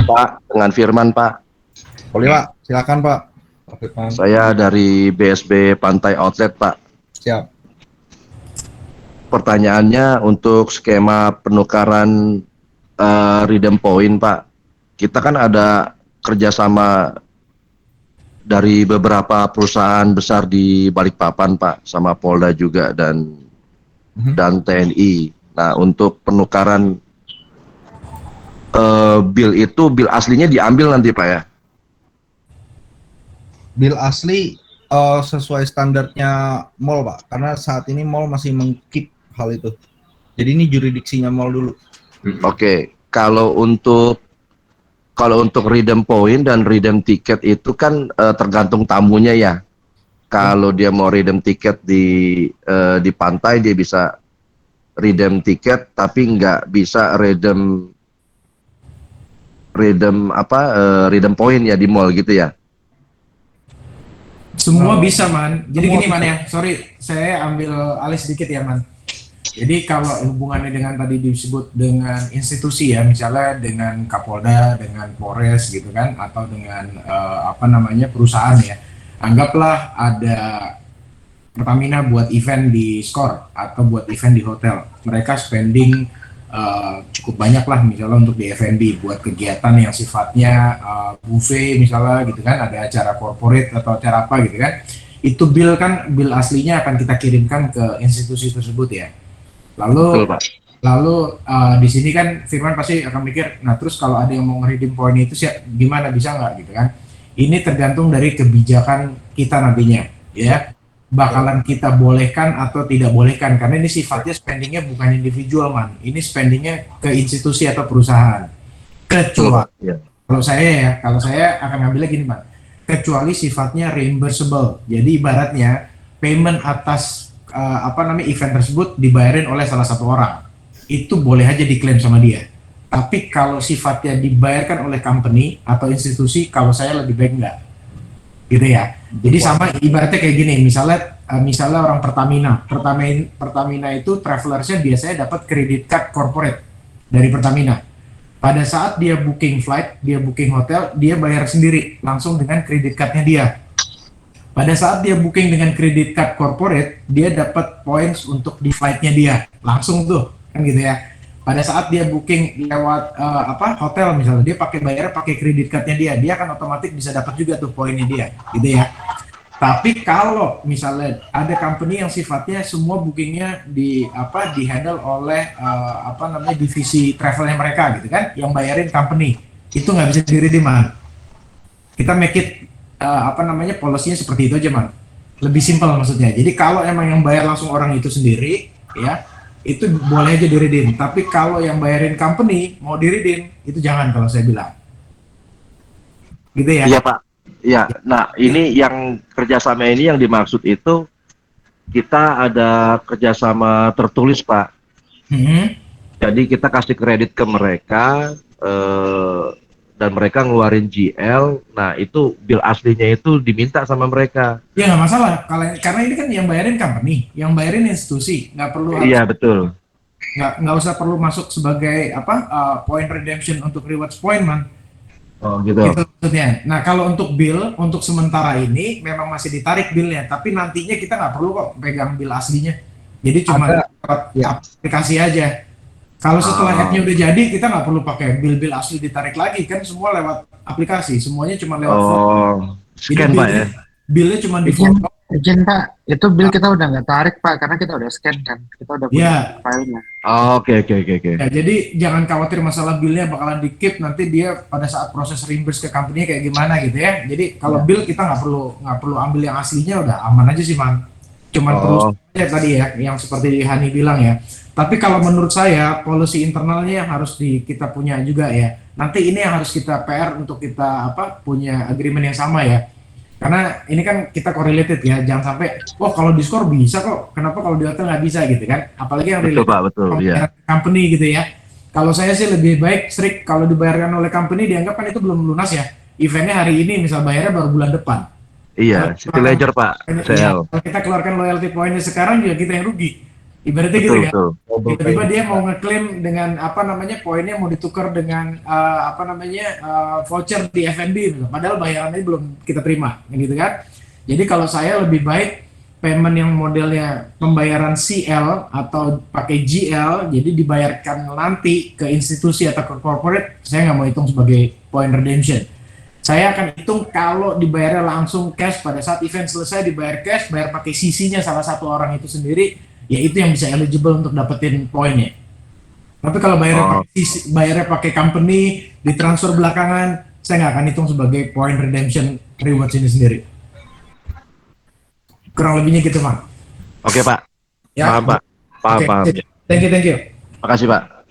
Pak, dengan Firman, Pak. Boleh, Pak. Silakan, Pak. Saya dari BSB Pantai Outlet, Pak. Siap. Pertanyaannya untuk skema penukaran redeem point, Pak. Kita kan ada kerjasama dari beberapa perusahaan besar di Balikpapan, Pak, sama Polda juga dan TNI. Nah, untuk penukaran bill aslinya diambil nanti, Pak ya? Bill asli sesuai standarnya mall, Pak. Karena saat ini mall masih meng-keep hal itu. Jadi ini juridiksinya mall dulu. Oke, kalau untuk redeem point dan redeem tiket itu kan tergantung tamunya ya. Kalau dia mau redeem tiket di pantai, dia bisa redeem tiket, tapi nggak bisa redeem point ya di mall gitu ya. Semua bisa, Man. Jadi gini, Man ya. Sorry, saya ambil alih sedikit ya, Man. Jadi kalau hubungannya dengan tadi disebut dengan institusi ya, misalnya dengan Kapolda, dengan Polres gitu kan, atau dengan perusahaan ya. Anggaplah ada Pertamina buat event di Skor atau buat event di hotel. Mereka spending cukup banyak lah misalnya untuk di F&B buat kegiatan yang sifatnya buffet misalnya gitu kan, ada acara corporate atau acara apa gitu kan. Itu bill aslinya akan kita kirimkan ke institusi tersebut ya. Lalu di sini kan Firman pasti akan mikir, nah terus kalau ada yang mau nge-redeem point itu gimana, bisa nggak gitu kan? Ini tergantung dari kebijakan kita nantinya, ya. Bakalan kita bolehkan atau tidak bolehkan, karena ini sifatnya spendingnya bukan individual, Man. Ini spendingnya ke institusi atau perusahaan. Kecuali, kalau saya akan ngambilnya gini, Man. Kecuali sifatnya reimbursable. Jadi ibaratnya payment atas event tersebut dibayarin oleh salah satu orang, itu boleh aja diklaim sama dia. Tapi kalau sifatnya dibayarkan oleh company atau institusi, kalau saya lebih baik enggak, gitu ya. Jadi sama ibaratnya kayak gini, misalnya orang Pertamina itu travelersnya biasanya dapat kredit card corporate dari Pertamina. Pada saat dia booking flight, dia booking hotel, dia bayar sendiri langsung dengan kredit cardnya dia. Pada saat dia booking dengan kredit card corporate, dia dapat points untuk di flight-nya dia langsung tuh, kan gitu ya. Pada saat dia booking lewat hotel misalnya, dia bayar pakai kredit card-nya dia akan otomatis bisa dapat juga tuh poinnya dia, gitu ya. Tapi kalau misalnya ada company yang sifatnya semua bookingnya di handle oleh divisi travelnya mereka gitu kan, yang bayarin company, itu nggak bisa di-redeem, Man. Kita make it polisinya seperti itu aja, Man. Lebih simpel maksudnya. Jadi kalau emang yang bayar langsung orang itu sendiri, ya, itu boleh aja di-redeem. Tapi kalau yang bayarin company mau di-redeem, itu jangan kalau saya bilang. Gitu ya? Iya, Pak. Iya. Nah, ini yang kerjasama ini yang dimaksud itu kita ada kerjasama tertulis, Pak. Jadi kita kasih kredit ke mereka. Dan mereka ngeluarin GL, nah itu bill aslinya itu diminta sama mereka. Ya nggak masalah, karena ini kan yang bayarin company, yang bayarin institusi, nggak perlu. Iya betul. Nggak usah perlu masuk sebagai point redemption untuk rewards point, Man. Oh gitu. Gitu maksudnya. Nah kalau untuk bill, untuk sementara ini memang masih ditarik billnya, tapi nantinya kita nggak perlu kok pegang bill aslinya. Jadi cuma aplikasi aja. Kalau setelah app-nya udah jadi, kita nggak perlu pakai bill asli ditarik lagi, kan semua lewat aplikasi, semuanya cuma lewat foto. Oh, scan Pak ya? Billnya cuma di Izin, foto. izin Pak, itu bill kita udah nggak tarik Pak, karena kita udah scan kan, kita udah punya Ya. filenya. Oh, oke. Ya, jadi jangan khawatir masalah billnya bakalan di keep, nanti dia pada saat proses reimburse ke company kayak gimana gitu ya. Jadi kalau bill kita nggak perlu ambil yang aslinya, udah aman aja sih man. Cuman perlu ya tadi ya yang seperti Hani bilang ya. Tapi kalau menurut saya policy internalnya yang harus kita punya juga ya. Nanti ini yang harus kita PR untuk kita punya agreement yang sama ya. Karena ini kan kita correlated ya, jangan sampai, kalau di skor bisa kok, kenapa kalau di hotel nggak bisa gitu kan? Apalagi yang betul Pak, betul ya. Company gitu ya. Kalau saya sih lebih baik strict kalau dibayarkan oleh company dianggap kan itu belum lunas ya. Eventnya hari ini, misal bayarnya baru bulan depan. Iya, city ledger Pak. Kalau kita keluarkan loyalty pointnya sekarang juga kita yang rugi. Ibaratnya gitu kan. Tiba-tiba dia mau ngeklaim dengan poinnya mau ditukar dengan voucher di F&B gitu. Padahal bayarannya belum kita terima gitu kan. Jadi kalau saya lebih baik payment yang modelnya pembayaran CL atau pakai GL, jadi dibayarkan nanti ke institusi atau ke corporate, saya nggak mau hitung sebagai point redemption. Saya akan hitung kalau dibayarnya langsung cash pada saat event selesai, dibayar cash, bayar pakai CC-nya salah satu orang itu sendiri, ya itu yang bisa eligible untuk dapetin poinnya. Tapi kalau bayarnya pakai company, ditransfer belakangan, saya nggak akan hitung sebagai point redemption rewards ini sendiri. Kurang lebihnya gitu, Pak. Oke, Pak. Ya. Paham, Pak. Paham. Thank you. Makasih, Pak.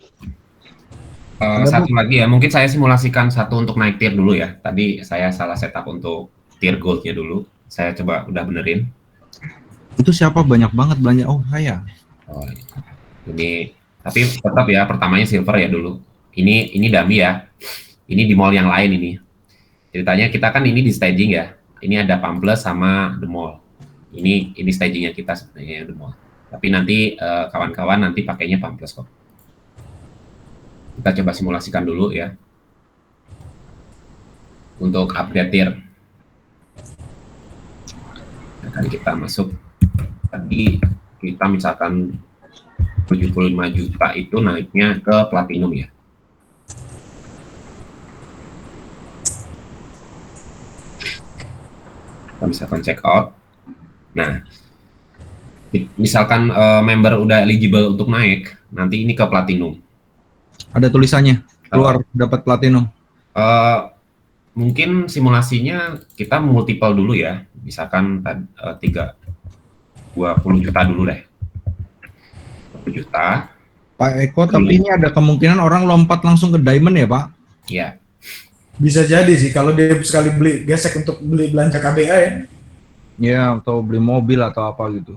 Satu lagi ya, mungkin saya simulasikan satu untuk naik tier dulu ya. Tadi saya salah setup untuk tier goldnya dulu. Saya coba udah benerin. Itu siapa banyak banget belanja? Oh, saya. Oh, ini tapi tetap ya pertamanya silver ya dulu. Ini dummy ya. Ini di mall yang lain ini. Ceritanya kita kan ini di staging ya. Ini ada Pamples sama The Mall. Ini stagingnya kita sebenarnya The Mall. Tapi nanti kawan-kawan nanti pakainya Pamples kok. Kita coba simulasikan dulu ya. Untuk upgrade tier. Nah, tadi kita masuk. Tadi kita misalkan 75 juta itu naiknya ke platinum ya. Kita misalkan check out. Nah, misalkan member udah eligible untuk naik, nanti ini ke platinum. Ada tulisannya, keluar dapat platinum. Mungkin simulasinya kita multiple dulu ya, misalkan 20 juta dulu deh. 20 juta. Pak Eko, tapi ini ada kemungkinan orang lompat langsung ke diamond ya, Pak? Iya. Bisa jadi sih kalau dia sekali beli gesek untuk beli belanja KBA ya. Ya, atau beli mobil atau apa gitu.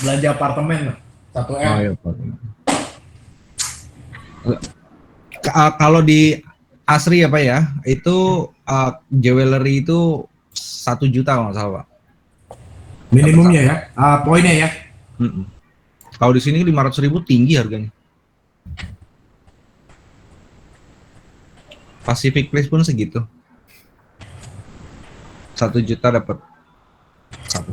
Belanja apartemen 1 M. Oh, iya, Pak. Kalau di Asri ya Pak ya, itu jewelry itu 1 juta kalau nggak salah Pak. Minimumnya ya, poinnya ya. Kalau di sini 500.000 tinggi harganya. Pacific Place pun segitu. 1 juta dapat 1.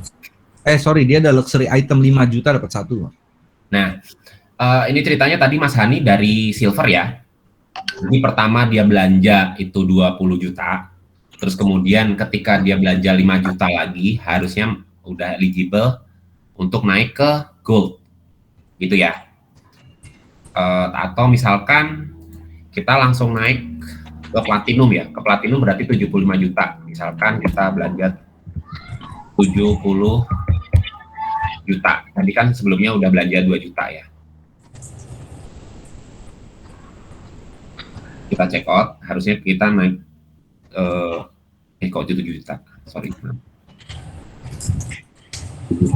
Sorry, dia ada luxury item 5 juta dapat 1. Nah, ini ceritanya tadi Mas Hani dari silver ya. Jadi pertama dia belanja itu 20 juta. Terus kemudian ketika dia belanja 5 juta lagi, harusnya udah eligible untuk naik ke gold. Gitu ya. Atau misalkan kita langsung naik ke platinum ya. Ke platinum berarti 75 juta. Misalkan kita belanja 70 juta. Tadi kan sebelumnya udah belanja 2 juta ya. Kita check out, harusnya kita naik kok 7 juta. Sorry. 70.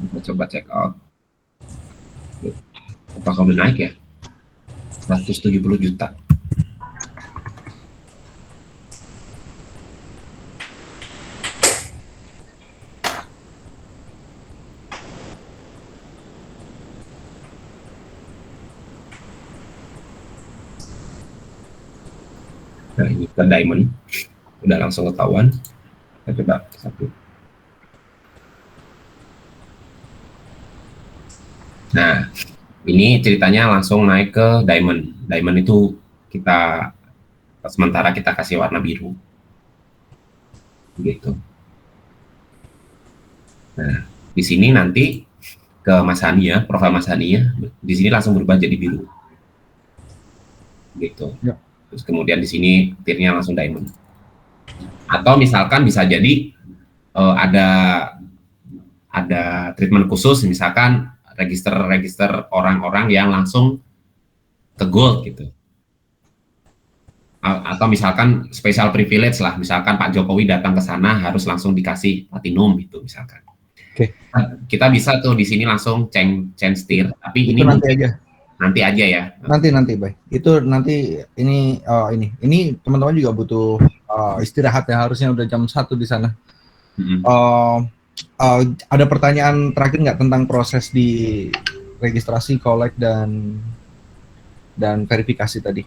Kita coba check out. Apakah udah naik ya? 170 juta. Nah, ini ke diamond. Udah langsung ketahuan. Kita coba 1. Nah, ini ceritanya langsung naik ke diamond. Diamond itu kita sementara kita kasih warna biru. Gitu. Nah, di sini nanti ke Mas Hani ya, profil Mas Hani ya, di sini langsung berubah jadi biru. Gitu. Ya. Terus kemudian di sini tirnya langsung diamond. Atau misalkan bisa jadi ada treatment khusus, misalkan register orang-orang yang langsung ke gold gitu. Atau misalkan special privilege lah, misalkan Pak Jokowi datang ke sana harus langsung dikasih platinum gitu misalkan. Oke. Kita bisa tuh di sini langsung change tier, tapi Itu ini nanti aja ya. Nanti, Bay. Itu nanti ini teman-teman juga butuh istirahat ya, harusnya udah jam 1 di sana. Ada pertanyaan terakhir nggak tentang proses di registrasi, collect dan verifikasi tadi?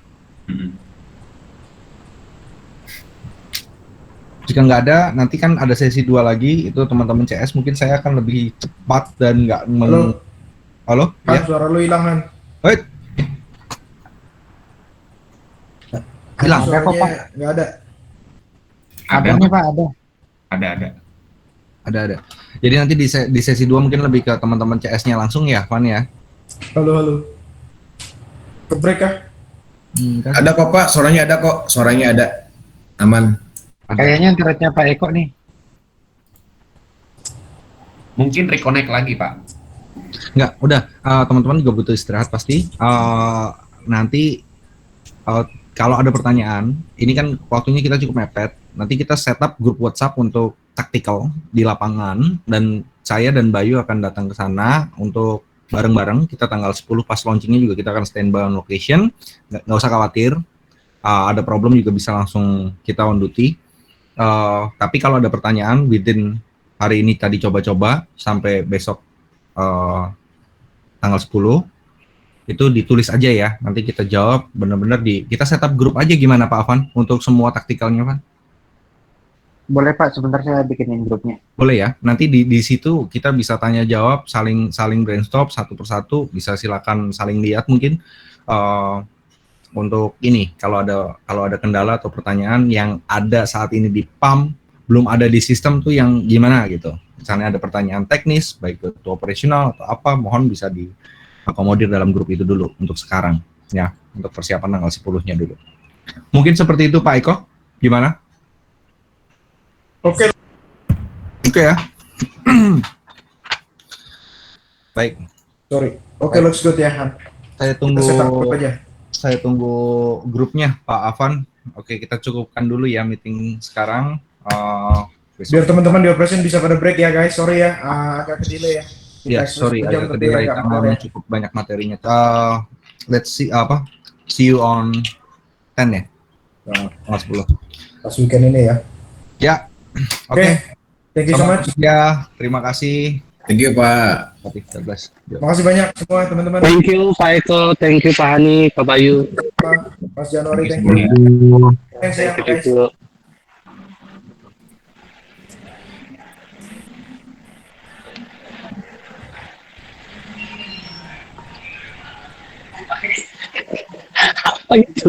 Jika nggak ada, nanti kan ada sesi 2 lagi, itu teman-teman CS mungkin saya akan lebih cepat dan nggak Halo? Kan Ya? suara lu hilang, kan? Hilang. Suaranya nggak ada. Ada nih Pak, ada. Ada. Jadi nanti di sesi 2 mungkin lebih ke teman-teman CS-nya langsung ya, Van ya? Halo. Ke break kah? Ada kok Pak, suaranya ada. Aman. Kayaknya internetnya Pak Eko nih. Mungkin reconnect lagi Pak. Nggak, udah. Teman-teman juga butuh istirahat pasti. Nanti kalau ada pertanyaan, ini kan waktunya kita cukup mepet. Nanti kita setup grup WhatsApp untuk taktikal di lapangan, dan saya dan Bayu akan datang ke sana untuk bareng-bareng. Kita tanggal 10 pas launchingnya juga kita akan standby on location. Nggak usah khawatir. Ada problem juga bisa langsung kita on duty. Tapi kalau ada pertanyaan within hari ini tadi coba-coba sampai besok tanggal 10 itu ditulis aja ya, nanti kita jawab benar-benar kita setup grup aja. Gimana Pak Avan untuk semua taktikalnya, Pak? Boleh Pak, sebentar saya bikinin grupnya. Boleh ya, nanti di situ kita bisa tanya jawab, saling brainstorm satu persatu, bisa silakan saling lihat mungkin. Untuk ini kalau ada kendala atau pertanyaan yang ada saat ini di PAM belum ada di sistem tuh yang gimana gitu, misalnya ada pertanyaan teknis baik itu operasional atau apa, mohon bisa diakomodir dalam grup itu dulu untuk sekarang ya, untuk persiapan tanggal 10-nya dulu. Mungkin seperti itu Pak Eko, gimana? Oke ya. Baik. Sorry. Oke, looks good ya, Han. Saya tunggu. Kita setup grup aja. Saya tunggu grupnya Pak Avan. Oke, kita cukupkan dulu ya meeting sekarang. Biar teman-teman di operation bisa pada break ya guys. Sorry ya, agak ke delay ya. Ya, sorry agak ke delay karena cukup banyak materinya. Let's see see you on 10 ya. Tanggal 10. Pas weekend ini ya. Ya. Oke. Thank you so much. Ya, terima kasih. Thank you Pak. Terima kasih banyak semua teman-teman. Thank you Pak Eko, thank you Pak Hani, Pak Bayu. Mas Januari, thank you. Thank you. Apa itu?